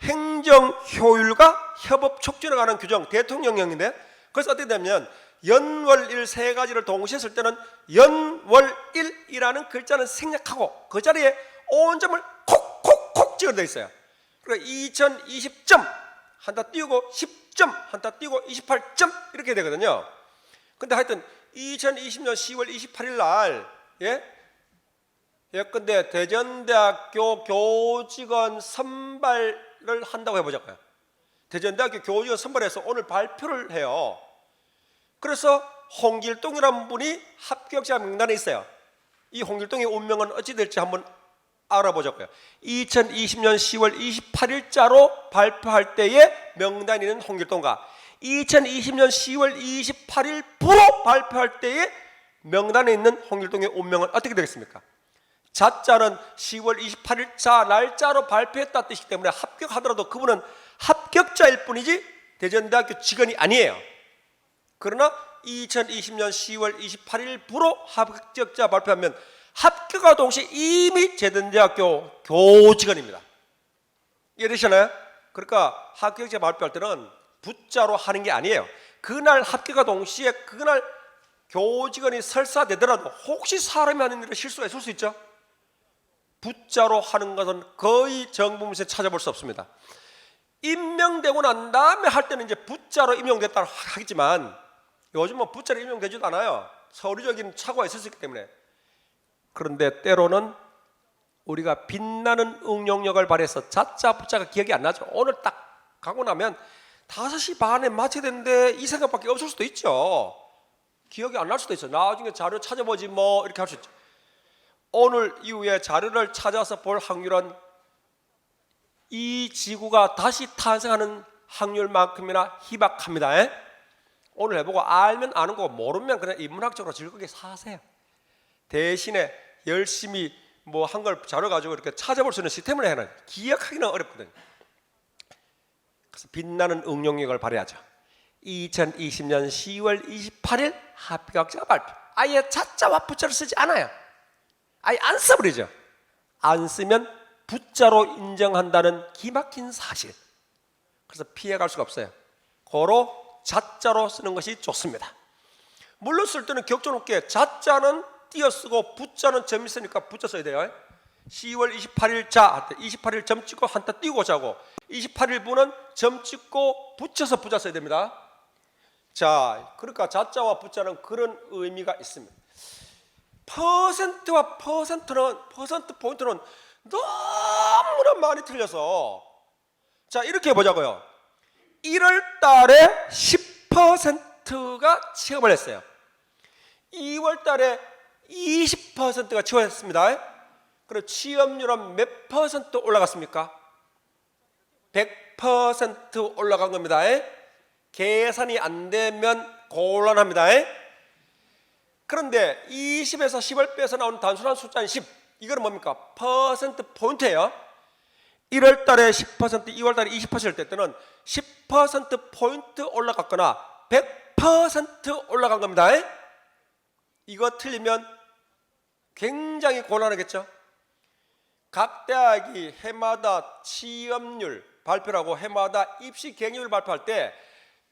행정 효율과 협업 촉진에 관한 규정, 대통령령인데, 그래서 어떻게 되냐면 연월일 세 가지를 동시에 쓸 때는 연월일이라는 글자는 생략하고 그 자리에 온 점을 콕콕콕 찍어 돼 있어요. 그러니까 2020점 한다 띄우고 10점 한다 띄우고 28점 이렇게 되거든요. 근데 하여튼 2020년 10월 28일 날 예컨대 대전대학교 교직원 선발을 한다고 해보자고요. 대전대학교 교직원 선발해서 오늘 발표를 해요. 그래서 홍길동이라는 분이 합격자 명단에 있어요. 이 홍길동의 운명은 어찌 될지 한번 알아보자고요. 2020년 10월 28일자로 발표할 때에 명단에 있는 홍길동과 2020년 10월 28일부로 발표할 때에 명단에 있는 홍길동의 운명은 어떻게 되겠습니까? 자자는 10월 28일자 날짜로 발표했다 뜻이기 때문에 합격하더라도 그분은 합격자일 뿐이지 대전대학교 직원이 아니에요. 그러나 2020년 10월 28일부로 합격자 발표하면 합격과 동시에 이미 대전대학교 교직원입니다. 이해되시나요? 그러니까 합격자 발표할 때는 부자로 하는 게 아니에요. 그날 합격과 동시에 그날 교직원이 설사되더라도 혹시 사람이 하는 일에 실수가 있을 수 있죠. 부자로 하는 것은 거의 정부문서에 찾아볼 수 없습니다. 임명되고 난 다음에 할 때는 이제 부자로 임명됐다 하겠지만 요즘은 부자로 임명되지도 않아요. 서류적인 착오가 있을 수 있기 때문에. 그런데 때로는 우리가 빛나는 응용력을 발휘해서 자자 부자가 기억이 안 나죠. 오늘 딱 가고 나면 5시 반에 마쳐야 되는데 이 생각밖에 없을 수도 있죠. 기억이 안 날 수도 있어요. 나중에 자료 찾아보지 뭐 이렇게 할 수 있죠. 오늘 이후에 자료를 찾아서 볼 확률은 이 지구가 다시 탄생하는 확률만큼이나 희박합니다. 오늘 해보고 알면 아는 거고 모르면 그냥 인문학적으로 즐겁게 사세요. 대신에 열심히 뭐 한 걸 자료 가지고 이렇게 찾아볼 수 있는 시스템을 해놔요. 기억하기는 어렵거든요. 그래서 빛나는 응용력을 발휘하죠. 2020년 10월 28일 합격자 발표. 아예 자자와 부자를 쓰지 않아요. 아예 안 써버리죠. 안 쓰면 부자로 인정한다는 기막힌 사실. 그래서 피해갈 수가 없어요. 고로 자자로 쓰는 것이 좋습니다. 물론 쓸 때는 격조높게 자자는 띄어쓰고 부자는 점 있으니까 부자 써야 돼요. 10월 28일 자, 28일 점 찍고 한타 띄우고 자고 28일 분은 점 찍고 붙여서 부자 써야 됩니다. 자, 그러니까 자자와 부자는 그런 의미가 있습니다. 퍼센트와 퍼센트 포인트는 너무나 많이 틀려서 자 이렇게 해보자고요. 1월 달에 10%가 취업을 했어요. 2월 달에 20%가 취업했습니다. 그럼 취업률은 몇 퍼센트 올라갔습니까? 100% 올라간 겁니다. 계산이 안 되면 곤란합니다. 그런데 20에서 10을 빼서 나오는 단순한 숫자인 10, 이거는 뭡니까? 퍼센트 포인트예요. 1월 달에 10%, 2월 달에 20%일 때는 10% 포인트 올라갔거나 100% 올라간 겁니다. 이거 틀리면 굉장히 곤란하겠죠. 각 대학이 해마다 취업률 발표를 하고 해마다 입시 개념을 발표할 때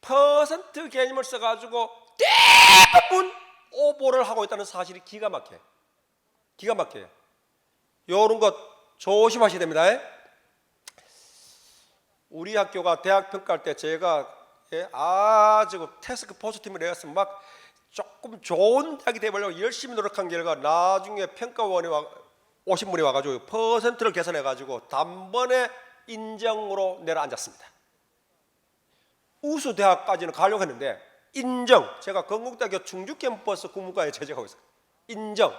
퍼센트 개념을 써가지고 대부분 오보를 하고 있다는 사실이 기가 막혀요. 기가 막혀요. 요런 것 조심하셔야 됩니다. 우리 학교가 대학 평가할 때 제가 아주 태스크 포스 팀을 내었으면 막 조금 좋은 대학이 되보려고 열심히 노력한 결과 나중에 평가원이 오신 분이 와가지고 퍼센트를 계산해가지고 단번에 인정으로 내려앉았습니다. 우수 대학까지는 가려고 했는데 인정. 제가 건국대학교 충주 캠퍼스 국문과에 재직하고 있어요. 인정.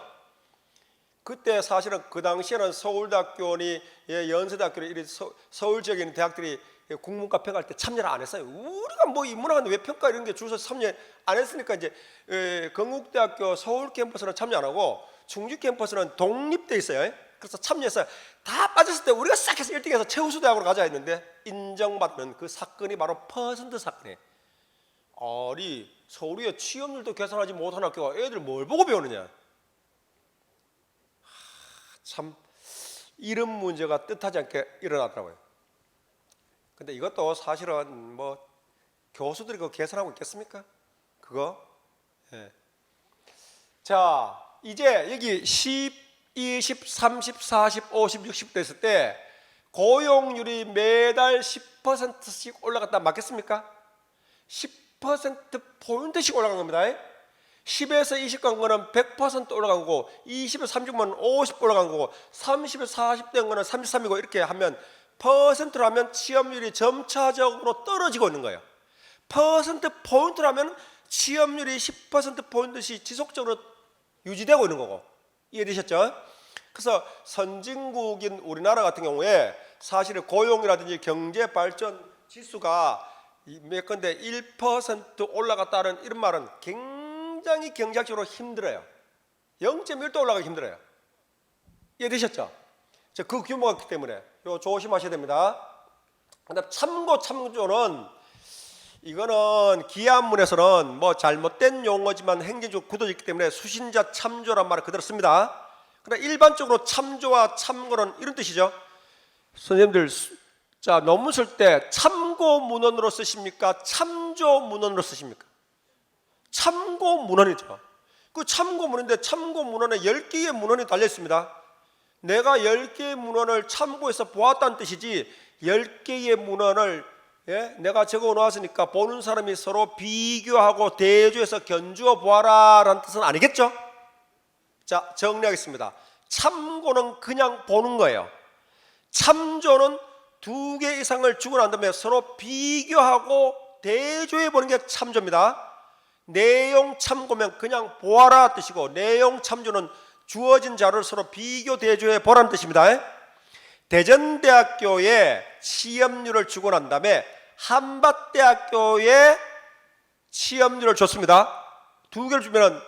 그때 사실은 그 당시에는 서울대학교니 연세대학교니 이런 서울 지역에 있는 대학들이 국문과 평가할 때 참여를 안 했어요. 우리가 뭐 인문학인데 왜 평가 이런 게 줄서 참여 안 했으니까 이제 건국대학교 서울 캠퍼스는 참여 안 하고 충주 캠퍼스는 독립돼 있어요. 그래서 참여했어요. 다 빠졌을 때 우리가 싹 해서 1등해서 최우수 대학으로 가자 했는데 인정받는 그 사건이 바로 퍼센트 사건이에요. 아니 서울의 취업률도 계산하지 못한 학교가 애들 뭘 보고 배우느냐. 참 이런 문제가 뜻하지 않게 일어나더라고요. 근데 이것도 사실은 뭐 교수들이 그거 계산하고 있겠습니까? 그거? 예. 자 이제 여기 10, 20, 30, 40, 50, 60 됐을 때 고용률이 매달 10%씩 올라갔다 맞겠습니까? 10% 포인트씩 올라간 겁니다. 10에서 20 간 거는 100% 올라간 거고 20에서 30 간 50 올라간 거고 30에서 40 된 거는 33이고 이렇게 하면 퍼센트로 하면 취업률이 점차적으로 떨어지고 있는 거예요. 퍼센트 포인트로 하면 취업률이 10% 포인트씩 지속적으로 유지되고 있는 거고 이해되셨죠? 그래서 선진국인 우리나라 같은 경우에 사실 고용이라든지 경제 발전 지수가 몇 건데 1% 올라갔다는 이런 말은 굉장히 경제학적으로 힘들어요. 0.1도 올라가기 힘들어요. 이해되셨죠? 그 규모가 있기 때문에 이거 조심하셔야 됩니다. 근데 참고는 이거는 기한문에서는 뭐 잘못된 용어지만 행정적으로 굳어져 있기 때문에 수신자 참조란 말을 그대로 씁니다. 그러나 일반적으로 참조와 참고는 이런 뜻이죠. 선생님들 자 논문 쓸 때 참고 문헌으로 쓰십니까? 참조 문헌으로 쓰십니까? 참고 문헌이죠. 그 참고 문헌인데 참고 문헌에 10개의 문헌이 달려 있습니다. 내가 10개의 문헌을 참고해서 보았다는 뜻이지 10개의 문헌을 내가 적어 놓았으니까 보는 사람이 서로 비교하고 대조해서 견주어 보아라 라는 뜻은 아니겠죠? 자 정리하겠습니다. 참고는 그냥 보는 거예요. 참조는 2개 이상을 주고 난 다음에 서로 비교하고 대조해 보는 게 참조입니다. 내용 참고면 그냥 보아라 뜻이고 내용 참조는 주어진 자료를 서로 비교 대조해 보라는 뜻입니다. 대전대학교에 취업률을 주고 난 다음에 한밭대학교에 취업률을 줬습니다. 2개를 주면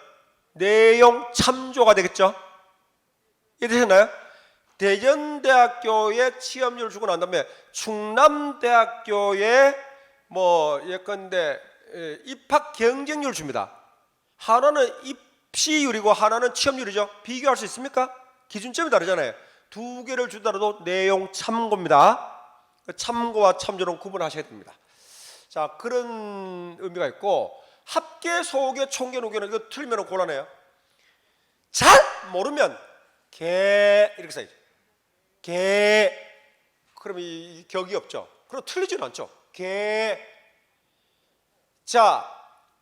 내용 참조가 되겠죠. 이해되셨나요? 대전대학교에 취업률을 주고 난 다음에 충남대학교에 뭐 예컨대 입학 경쟁률을 줍니다. 하나는 입시율이고 하나는 취업률이죠. 비교할 수 있습니까? 기준점이 다르잖아요. 2개를 주더라도 내용 참고입니다. 참고와 참조는 구분하셔야 됩니다. 자 그런 의미가 있고 합계, 소개, 총계, 노계는 이거 틀리면 곤란해요. 잘 모르면 개 이렇게 써야죠. 개 그럼 이 격이 없죠. 그럼 틀리지는 않죠. 개. 자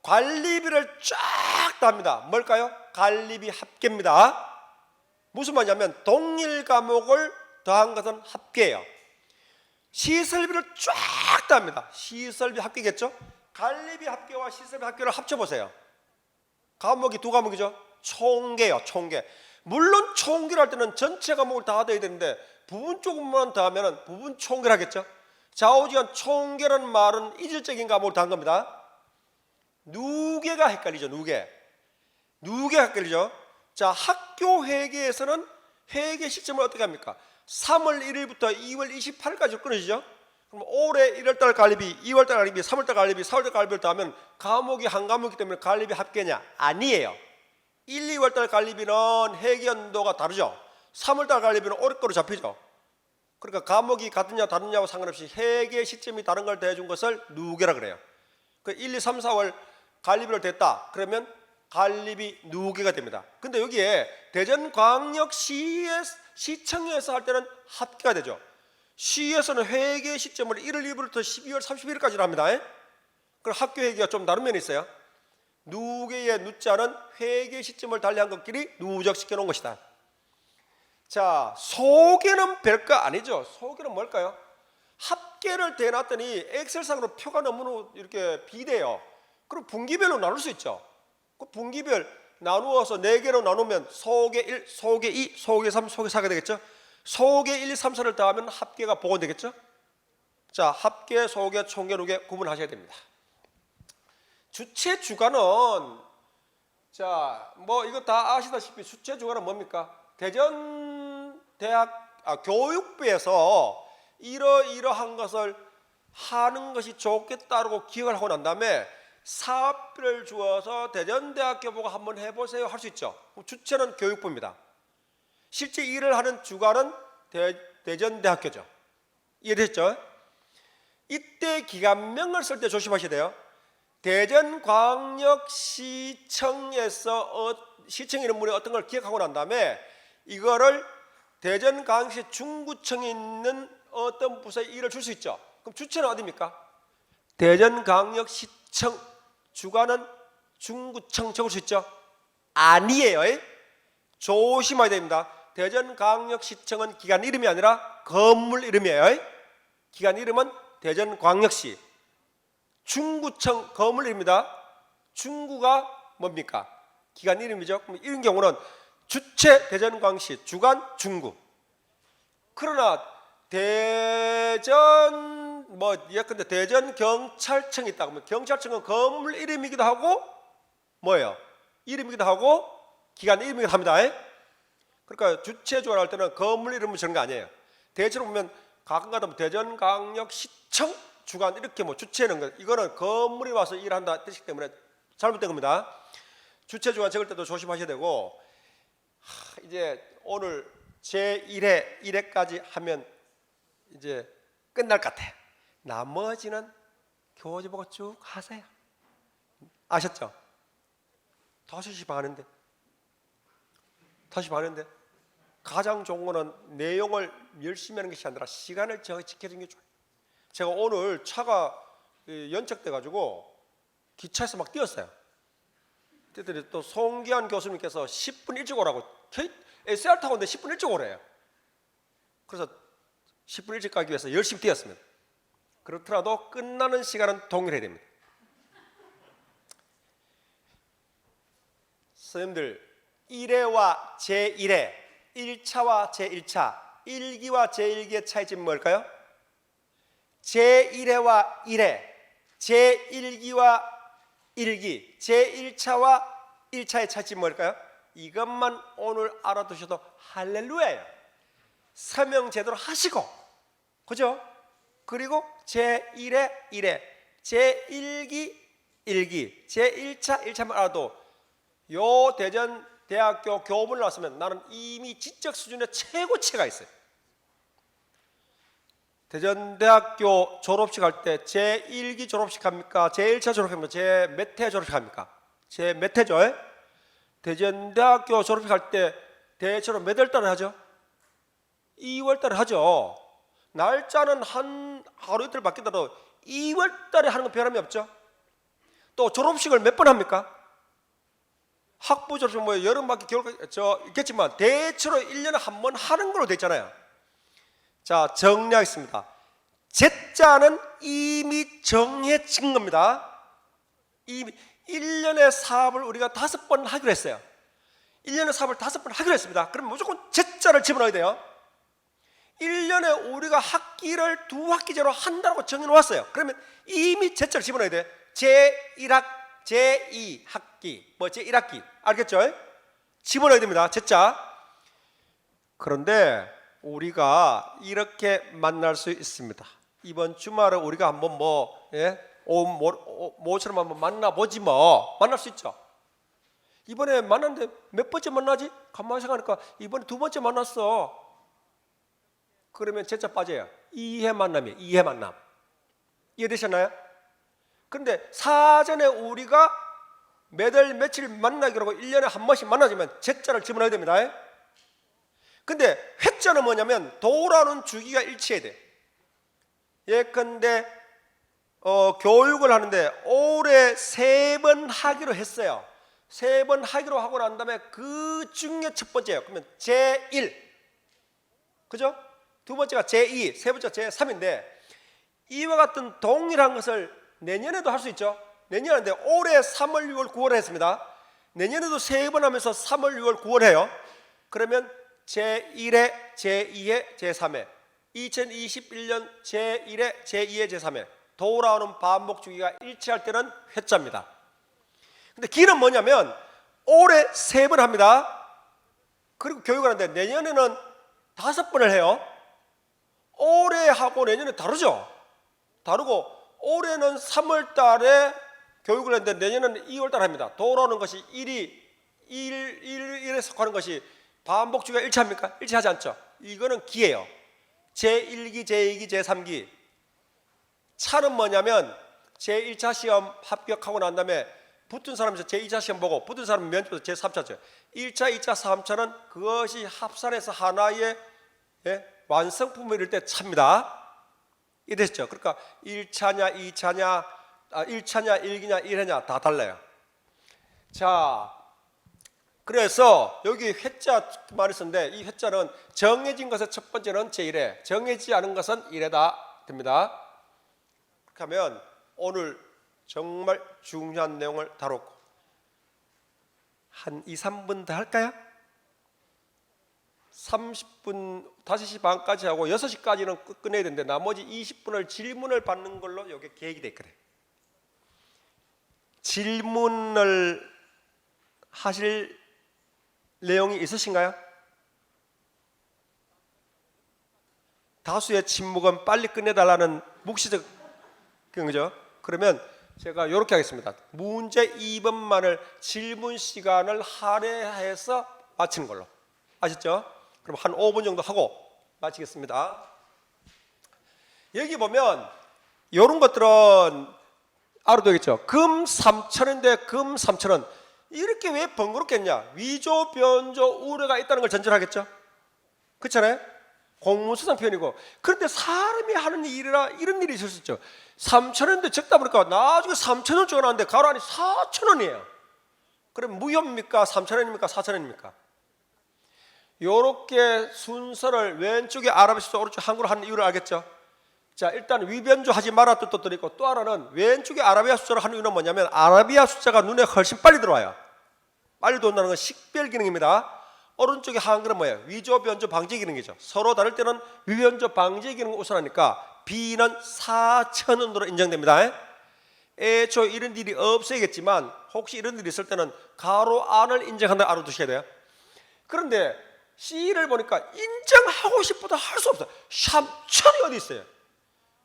관리비를 쫙 다 합니다. 뭘까요? 관리비 합계입니다. 무슨 말이냐면 동일 과목을 더한 것은 합계예요. 시설비를 쫙 더합니다. 시설비 합계겠죠? 관리비 합계와 시설비 합계를 합쳐보세요. 과목이 두 과목이죠. 총계요, 총계. 물론 총계를 할 때는 전체 과목을 다 더해야 되는데 부분 조금만 더하면 부분 총계를 하겠죠. 좌우지간 총계라는 말은 이질적인 과목을 더한 겁니다. 누계가 헷갈리죠. 누계가 헷갈리죠. 자, 학교 회계에서는 회계 시점을 어떻게 합니까? 3월 1일부터 2월 28일까지 끊어지죠. 그럼 올해 1월달 관리비, 2월달 관리비, 3월달 관리비, 4월달 관리비를 더하면 과목이 한 과목이기 때문에 관리비 합계냐? 아니에요. 1, 2월달 관리비는 회계연도가 다르죠. 3월달 관리비는 올해 거로 잡히죠. 그러니까 과목이 같으냐 다르냐와 상관없이 회계 시점이 다른 걸 더해준 것을 누계라 그래요. 그 1, 2, 3, 4월 관리비를 댔다. 그러면 관리비 누계가 됩니다. 근데 여기에 대전광역시청에서 할 때는 합계가 되죠. 시에서는 회계 시점을 1월 1일부터 12월 31일까지 합니다. 그럼 학교 회계가 좀 다른 면이 있어요. 누계의 누자는 회계 시점을 달리한 것끼리 누적시켜 놓은 것이다. 자, 소계는 별거 아니죠. 소계는 뭘까요? 합계를 대놨더니 엑셀상으로 표가 너무 이렇게 비대요. 그럼 분기별로 나눌 수 있죠. 그 분기별 나누어서 4개로 나누면 소계 1, 소계 2, 소계 3, 소계 4가 되겠죠. 소계 1, 2, 3, 4를 더하면 합계가 복원되겠죠. 자, 합계, 소계, 총계, 누계 구분하셔야 됩니다. 주체 주관은 자, 뭐 이거 다 아시다시피 주체 주관은 뭡니까? 교육부에서 이러한 것을 하는 것이 좋겠다고 기억을 하고 난 다음에 사업비를 주어서 대전대학교 보고 한번 해보세요 할 수 있죠. 주체는 교육부입니다. 실제 일을 하는 주관은 대전대학교죠. 이해됐죠? 이때 기관명을 쓸 때 조심하셔야 돼요. 대전광역시청에서 시청 이름문에 어떤 걸 기억하고 난 다음에 이거를 대전광역시 중구청에 있는 어떤 부서에 일을 줄 수 있죠. 그럼 주체는 어디입니까? 대전광역시청. 주관은 중구청 적을 수 있죠? 아니에요. 조심해야 됩니다. 대전광역시청은 기관 이름이 아니라 건물 이름이에요. 기관 이름은 대전광역시. 중구청 건물 이름입니다. 중구가 뭡니까? 기관 이름이죠. 그럼 이런 경우는 주체 대전광역시, 주관 중구. 그러나 예컨대 대전 경찰청이 있다 그러면 경찰청은 건물 이름이기도 하고 뭐예요? 이름이기도 하고 기관 이름이기도 합니다. 그러니까 주체 조활할 때는 건물 이름을 적는 거 아니에요. 대체로 보면 가끔가다 대전광역시청 주관 이렇게 뭐 주체는 거 이거는 건물이 와서 일한다 뜻이기 때문에 잘못된 겁니다. 주체 주관 적을 때도 조심하셔야 되고 이제 오늘 제1회 1회까지 하면 이제 끝날 것 같아요. 나머지는 교재 보고 쭉 하세요. 아셨죠? 5시 반인데 가장 좋은 거는 내용을 열심히 하는 것이 아니라 시간을 지켜주는 게 좋아요. 제가 오늘 차가 연착돼 가지고 기차에서 막 뛰었어요. 그랬더니 또 송기환 교수님께서 10분 일찍 오라고 SR 타고 오는데 10분 일찍 오래요. 그래서 10분 일찍 가기 위해서 열심히 뛰었습니다. 그렇더라도 끝나는 시간은 동일해야 됩니다. 선생님들 1회와 제1회 1차와 제1차 1기와 제1기의 차이점이 뭘까요? 제1회와 1회 제1기와 1기 제1차와 1차의 차이점이 뭘까요? 이것만 오늘 알아두셔도 할렐루야예요. 설명 제대로 하시고 그죠? 그리고 제1회 1회 제1기 1기 제1차 1차만 알아도 요 대전대학교 교본을 나왔으면 나는 이미 지적 수준의 최고치가 있어요. 대전대학교 졸업식 할 때 제1기 졸업식 합니까? 제1차 졸업합니까? 제 몇 회 졸업식 합니까? 제 몇 회죠? 대전대학교 졸업식 할 때 대체로 몇 월 달에 하죠? 2월 달에 하죠. 날짜는 한 하루 이틀 바뀌더라도 2월 달에 하는 건 변함이 없죠. 또 졸업식을 몇 번 합니까? 학부 졸업식 뭐 여름밖에 겨울까지 있겠지만 대체로 1년에 한 번 하는 걸로 돼 있잖아요. 자, 정리하겠습니다. 제자는 이미 정해진 겁니다. 이미 1년의 사업을 우리가 5번 하기로 했어요. 1년의 사업을 5번 하기로 했습니다. 그럼 무조건 제자를 집어넣어야 돼요. 1년에 우리가 학기를 2학기제로 한다고 정해놓았어요. 그러면 이미 제자를 집어넣어야 돼. 제1학, 제2학기, 뭐 제1학기, 알겠죠? 집어넣어야 됩니다. 제자. 그런데 우리가 이렇게 만날 수 있습니다. 이번 주말에 우리가 한번 모처럼 한번 만나보지 뭐. 만날 수 있죠. 이번에 만났는데 몇 번째 만나지? 가만히 생각하니까 이번에 2번째 만났어. 그러면 제자 빠져요. 2회 만남이에요. 2회 만남. 이해되셨나요? 그런데 사전에 우리가 매달 며칠 만나기로 하고 1년에 한 번씩 만나지만 제자를 집어넣어야 됩니다. 근데 회자는 뭐냐면 돌아오는 주기가 일치해야 돼. 예컨대 교육을 하는데 올해 3번 하기로 했어요. 3번 하기로 하고 난 다음에 그 중에 첫 번째예요. 그러면 제1, 그죠? 두 번째가 제2, 세 번째가 제3인데 이와 같은 동일한 것을 내년에도 할 수 있죠. 내년에 하는데 올해 3월, 6월, 9월에 했습니다. 내년에도 3번 하면서 3월, 6월, 9월 해요. 그러면 제1회, 제2회, 제3회 2021년 제1회, 제2회, 제3회 돌아오는 반복 주기가 일치할 때는 회자입니다. 근데 기는 뭐냐면 올해 3번 합니다. 그리고 교육을 하는데 내년에는 5번을 해요. 올해 하고 내년에 다르죠. 다르고 올해는 3월 달에 교육을 했는데 내년에는 2월 달에 합니다. 돌아오는 것이 1에 속하는 것이 반복 주기가 일치합니까? 일치하지 않죠. 이거는 기예요. 제1기, 제2기, 제3기. 차는 뭐냐면 제1차 시험 합격하고 난 다음에 붙은 사람에서 제2차 시험 보고 붙은 사람은 면접에서 제3차죠. 1차, 2차, 3차는 그것이 합산해서 하나의 완성품을 이룰 때 차입니다. 이해되셨죠? 그러니까 1차냐, 2차냐, 1차냐, 1기냐, 1회냐 다 달라요. 자, 그래서 여기 회자 말이 있었는데 이 회자는 정해진 것의 첫 번째는 제1회, 정해지지 않은 것은 1회다 됩니다. 그렇게 하면 오늘 정말 중요한 내용을 다뤘고 한 2, 3분 더 할까요? 30분 5시 반까지 하고 6시까지는 끝내야 되는데 나머지 20분을 질문을 받는 걸로 여기 계획이 돼 있거든요. 질문을 하실 내용이 있으신가요? 다수의 침묵은 빨리 끝내달라는 묵시적 거죠. 그러면 제가 이렇게 하겠습니다. 문제 2번만을 질문 시간을 할애해서 마치는 걸로. 아셨죠? 그럼 한 5분 정도 하고 마치겠습니다. 여기 보면 이런 것들은 알아도 되겠죠. 금 3천인데 금 3천은 이렇게 왜 번거롭겠냐? 위조, 변조, 우려가 있다는 걸 전제로 하겠죠. 그렇잖아요? 공문서상 표현이고. 그런데 사람이 하는 일이라 이런 일이 있을 수 있죠. 3천원인데 적다 보니까 나중에 3천원 적어놨는데 가로 안이 4천원이에요. 그럼 무효입니까? 3천원입니까? 4천원입니까? 요렇게 순서를 왼쪽에 아랍어 숫자, 오른쪽 한글로 하는 이유를 알겠죠? 자, 일단 위변조 하지 마라 뜻도 들있고 또 하나는 왼쪽에 아라비아 숫자로 하는 이유는 뭐냐면 아라비아 숫자가 눈에 훨씬 빨리 들어와요. 빨리 들어온다는 건 식별 기능입니다. 오른쪽에 한글은 뭐예요? 위조, 변조, 방지 기능이죠. 서로 다를 때는 위변조, 방지 기능을 우선하니까 B는 4천원으로 인정됩니다. 애초 이런 일이 없어야겠지만 혹시 이런 일이 있을 때는 가로 안을 인정한다 알아두셔야 돼요. 그런데 C를 보니까 인정하고 싶어도 할 수 없어요. 3천이 어디 있어요?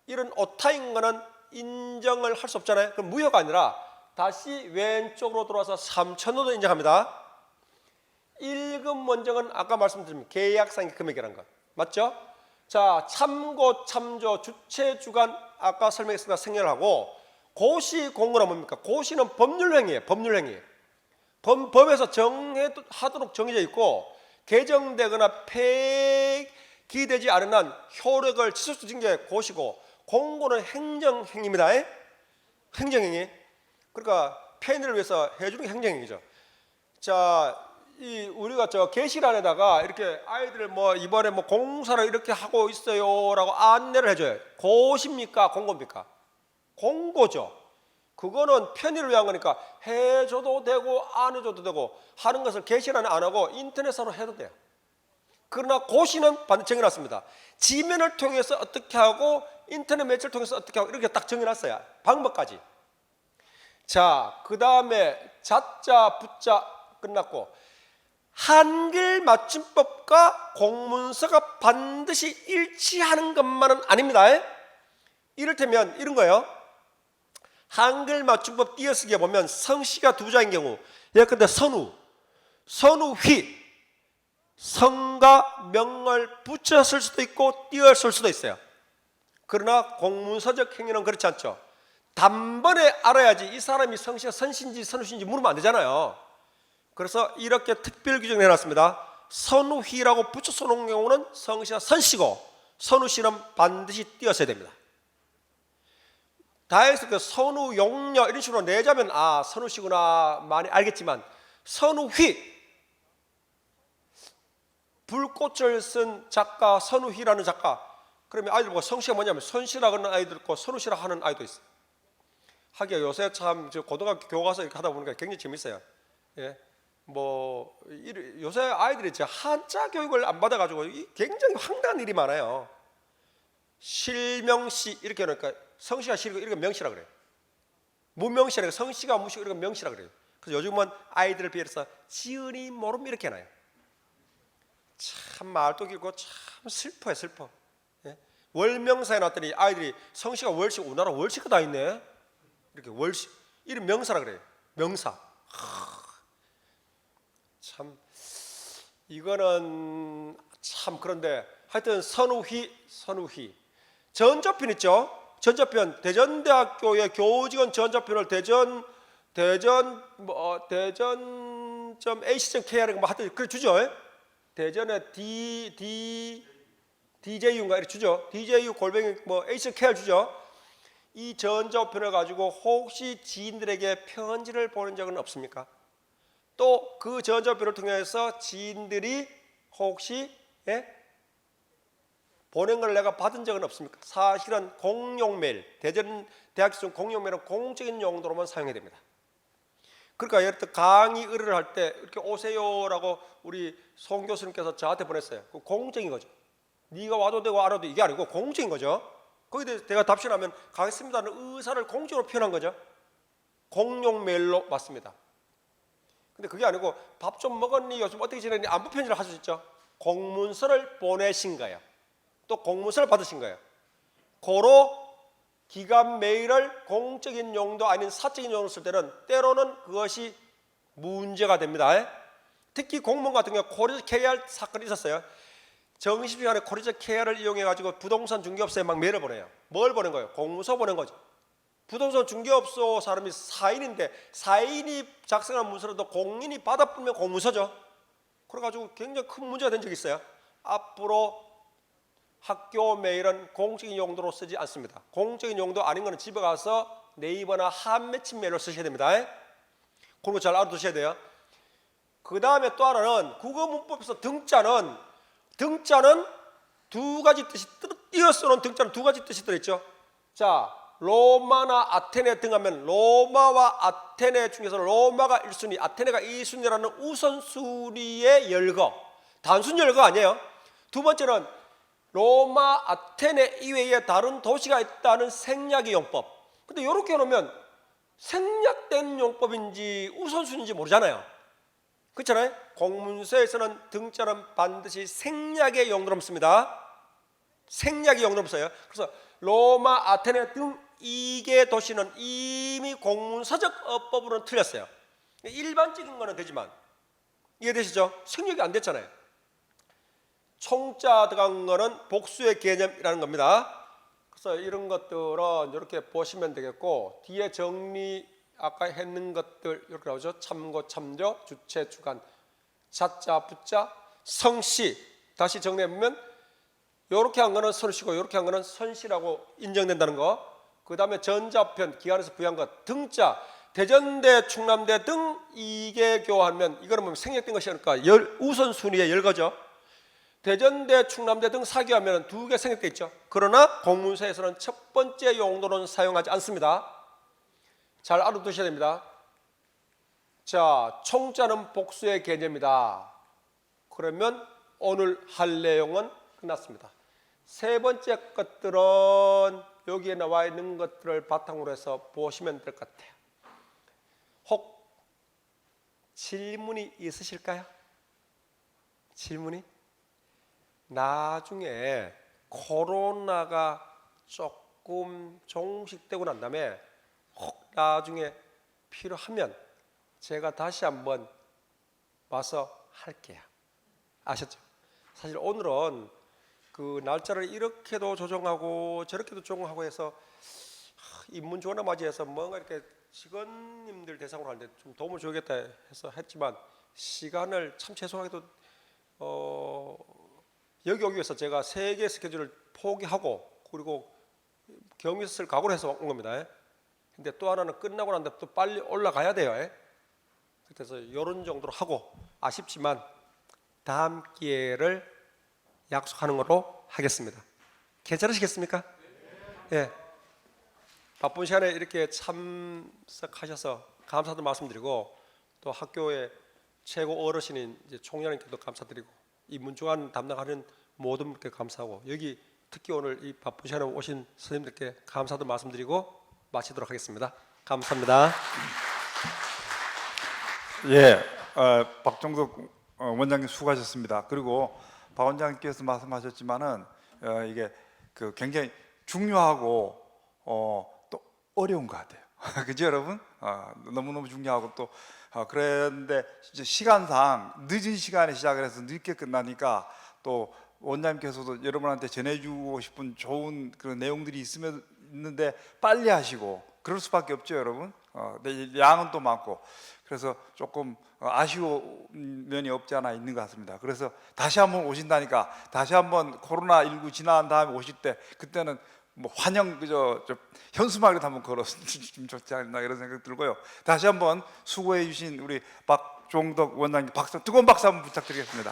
이런 오타인 거는 인정을 할 수 없잖아요. 그럼 무효가 아니라 다시 왼쪽으로 돌아와서 3천원도 인정합니다. 1금 원정은 아까 말씀드린 계약상의 금액이라는 것 맞죠? 자, 참고, 참조, 주체, 주관 아까 설명했으니까 생략하고 고시, 공고는 뭡니까? 고시는 법률행위예요. 법률행위. 법에서 정하도록 정해져 있고 개정되거나 폐기되지 않은 한 효력을 취소시킨 게 고시고 공고는 행정행위입니다. 행정행위. 그러니까 편의를 위해서 해주는 게 행정행위죠. 자, 이 우리가 저 게시란에다가 이렇게 아이들 뭐 이번에 뭐 공사를 이렇게 하고 있어요라고 안내를 해줘요. 고십니까 공고입니까? 공고죠. 그거는 편의를 위한 거니까 해줘도 되고 안 해줘도 되고 하는 것을 게시란에 안 하고 인터넷으로 해도 돼요. 그러나 고시는 반드시 정해놨습니다. 지면을 통해서 어떻게 하고 인터넷 매체를 통해서 어떻게 하고 이렇게 딱 정해놨어요. 방법까지. 자, 그 다음에 자자 부자 끝났고 한글 맞춤법과 공문서가 반드시 일치하는 것만은 아닙니다. 이를테면 이런 거예요. 한글 맞춤법 띄어쓰기에 보면 성씨가 두 자인 경우 예컨대 선우, 선우휘 성과 명을 붙였을 수도 있고 띄었을 수도 있어요. 그러나 공문서적 행위는 그렇지 않죠. 단번에 알아야지 이 사람이 성씨가 선씨인지 선우씨인지 물으면 안 되잖아요. 그래서 이렇게 특별 규정을 해놨습니다. 선우희라고 붙여서 놓은 경우는 성씨가 선씨고 선우씨는 반드시 띄었어야 됩니다. 다해서 그 선우용녀 이런 식으로 내자면 아 선우씨구나 많이 알겠지만 선우휘 불꽃을 쓴 작가 선우희라는 작가 그러면 아이들 보고 성씨가 뭐냐면 선씨라고 하는 아이도 있고 선우씨라고 하는 아이도 있어요. 하기야 요새 참 고등학교 교과서 이렇게 하다 보니까 굉장히 재밌어요. 예. 뭐 요새 아이들이 한자 교육을 안 받아가지고 굉장히 황당한 일이 많아요. 실명시 이렇게 하니까 성씨가 실이고 이렇게 명시라 그래요. 무명시라고 성씨가 무시고 이렇게 명시라 그래요. 그래서 요즘은 아이들을 비해서 지은이 모름 이렇게 해놔요. 참 말도 길고 참 슬퍼요 슬퍼. 예? 월명사에 놨더니 아이들이 성씨가 월씨 우리나라 월씨가 다 있네. 이렇게 월씨 이름 명사라 그래요. 명사. 참 이거는 참 그런데 하여튼 선우희 전조편 있죠. 전조편 대전대학교의 교직원 전조편을 대전.ac.kr 뭐 하여튼 그래 주죠. 대전에 DJU인가 이렇게 주죠. DJU 골뱅이 뭐 ac.kr 주죠. 이 전조편을 가지고 혹시 지인들에게 편지를 보낸 적은 없습니까? 또 그 전조편을 통해서 지인들이 혹시 보낸 걸 내가 받은 적은 없습니까? 사실은 공용 메일, 대전 대학교 공용 메일은 공적인 용도로만 사용해야 됩니다. 그러니까 예를 들어 강의 의뢰를 할 때 이렇게 오세요라고 우리 송 교수님께서 저한테 보냈어요. 그 공적인 거죠. 네가 와도 되고 안 와도 이게 아니고 공적인 거죠. 거기에 대해서 내가 답변하면 가겠습니다는 의사를 공적으로 표현한 거죠. 공용 메일로 맞습니다. 근데 그게 아니고 밥 좀 먹었니? 요즘 어떻게 지내니? 안부 편지를 하실 수 있죠. 공문서를 보내신 거예요. 또 공문서를 받으신 거예요. 고로 기관 메일을 공적인 용도 아닌 사적인 용도로 쓸 때는 때로는 그것이 문제가 됩니다. 특히 공무원 같은 경우 코리저 KR 사건이 있었어요. 정시간에 코리저 KR을 이용해 가지고 부동산 중개업소에 막 메일을 보내요. 뭘 보낸 거예요? 공문서 보낸 거죠. 부동산 중개업소 사람이 4인인데 4인이 작성한 문서라도 공인이 받아보면 공문서죠. 그래가지고 굉장히 큰 문제가 된 적이 있어요. 앞으로 학교 메일은 공적인 용도로 쓰지 않습니다. 공적인 용도 아닌 거는 집에 가서 네이버나 한매친 메일로 쓰셔야 됩니다. 그런 거 잘 알아두셔야 돼요. 그 다음에 또 하나는 국어문법에서 등자는 두 가지 뜻이 띄어쓰는 등자는 두 가지 뜻이 들어있죠. 자, 로마나 아테네 등하면 로마와 아테네 중에서 로마가 1순위, 아테네가 2순위라는 우선순위의 열거, 단순 열거 아니에요. 두 번째는 로마, 아테네 이외에 다른 도시가 있다는 생략의 용법. 근데 이렇게 해놓으면 생략된 용법인지 우선순위인지 모르잖아요. 그렇잖아요. 공문서에서는 등자는 반드시 생략의 용도로 씁니다. 생략의 용도로 써요. 그래서 로마, 아테네 등 2개 도시는 이미 공문서적 어법으로는 틀렸어요. 일반적인 거는 되지만 이해되시죠? 생략이 안 됐잖아요. 총자 들어간 거는 복수의 개념이라는 겁니다. 그래서 이런 것들은 이렇게 보시면 되겠고, 뒤에 정리 아까 했는 것들 이렇게 나오죠. 참고, 참조, 주체, 주관, 자자, 부자, 성씨. 다시 정리해 보면 이렇게 한 거는 선씨고 이렇게 한 거는 선씨라고 인정된다는 거. 그 다음에 전자편 기관에서 부여한 것 등자 대전대, 충남대 등 2개 교하면 이거는 뭐 생략된 것이니까 우선순위에 열거죠. 대전대, 충남대 등 4교하면 2개 생략돼 있죠. 그러나 공문서에서는 첫 번째 용도는 사용하지 않습니다. 잘 알아두셔야 됩니다. 자, 총자는 복수의 개념이다. 그러면 오늘 할 내용은 끝났습니다. 세 번째 것들은 여기에 나와 있는 것들을 바탕으로 해서 보시면 될 것 같아요. 혹 질문이 있으실까요? 질문이? 나중에 코로나가 조금 종식되고 난 다음에 혹 나중에 필요하면 제가 다시 한번 와서 할게요. 아셨죠? 사실 오늘은 그 날짜를 이렇게도 조정하고 저렇게도 조정하고 해서 입문조나 맞이해서 뭔가 이렇게 직원님들 대상으로 하는데 좀 도움을 줘야겠다 해서 했지만 시간을 참 죄송하게도 여기 오기 위해서 제가 3개의 스케줄을 포기하고 그리고 경위서 쓸 각오를 해서 온 겁니다. 근데 또 하나는 끝나고 난 다음에 또 빨리 올라가야 돼요. 그래서 이런 정도로 하고 아쉽지만 다음 기회를 약속하는 걸로 하겠습니다. 괜찮으시겠습니까? 예. 바쁜 시간에 이렇게 참석하셔서 감사도 말씀드리고 또 학교의 최고 어르신인 이제 총장님께도 감사드리고 이 문중한 담당하는 모든 분께 감사하고 여기 특히 오늘 이 바쁜 시간에 오신 선생님들께 감사도 말씀드리고 마치도록 하겠습니다. 감사합니다.
예, 박종덕 원장님 수고하셨습니다. 그리고 박 원장님께서 말씀하셨지만은 이게 그 굉장히 중요하고 또 어려운 것 같아요. 그죠 여러분? 너무너무 중요하고 또 그런데 이제 시간상 늦은 시간에 시작을 해서 늦게 끝나니까 또 원장님께서도 여러분한테 전해주고 싶은 좋은 그런 내용들이 있는데 빨리 하시고 그럴 수밖에 없죠 여러분. 근데 양은 또 많고 그래서 조금 아쉬운 면이 없지 않아 있는 것 같습니다. 그래서 다시 한번 오신다니까 다시 한번 코로나19 지난 다음에 오실 때 그때는 뭐 환영 그저 현수막이라도 한번 걸었으면 좋지 않나 이런 생각 들고요. 다시 한번 수고해 주신 우리 박종덕 원장님 박수 뜨거운 박수 한번 부탁드리겠습니다.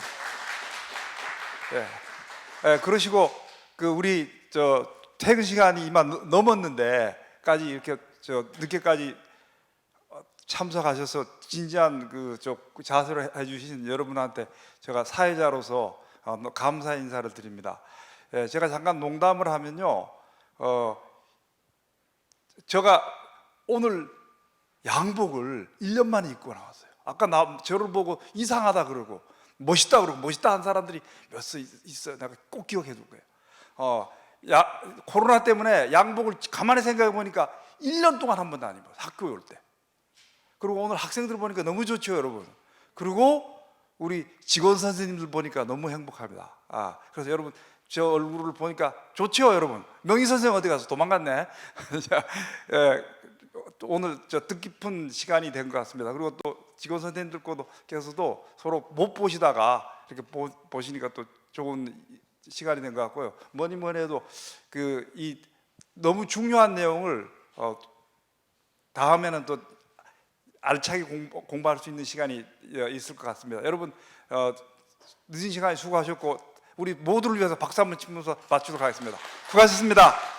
예. 그러시고 그 우리 퇴근 시간이 이만 넘었는데까지 이렇게 늦게까지 참석하셔서 진지한 그 자세를 해주신 여러분한테 제가 사회자로서 감사 인사를 드립니다. 제가 잠깐 농담을 하면요, 제가 오늘 양복을 1년 만에 입고 나왔어요. 아까 저를 보고 이상하다 그러고 멋있다 그러고 멋있다 한 사람들이 몇 수 있어요. 내가 꼭 기억해 둘 거예요. 코로나 때문에 양복을 가만히 생각해 보니까 1년 동안 한 번도 안 입어요. 학교에 올 때. 그리고 오늘 학생들 보니까 너무 좋죠 여러분. 그리고 우리 직원 선생님들 보니까 너무 행복합니다. 그래서 여러분 저 얼굴을 보니까 좋죠 여러분. 명희 선생 어디 가서 도망갔네. 오늘 뜻깊은 시간이 된 것 같습니다. 그리고 또 직원 선생님들께서도 서로 못 보시다가 이렇게 보시니까 또 좋은 시간이 된 것 같고요. 뭐니 해도 이 너무 중요한 내용을 다음에는 또 알차게 공부할 수 있는 시간이 있을 것 같습니다. 여러분 늦은 시간에 수고하셨고 우리 모두를 위해서 박수 한번 치면서 마치도록 하겠습니다. 수고하셨습니다.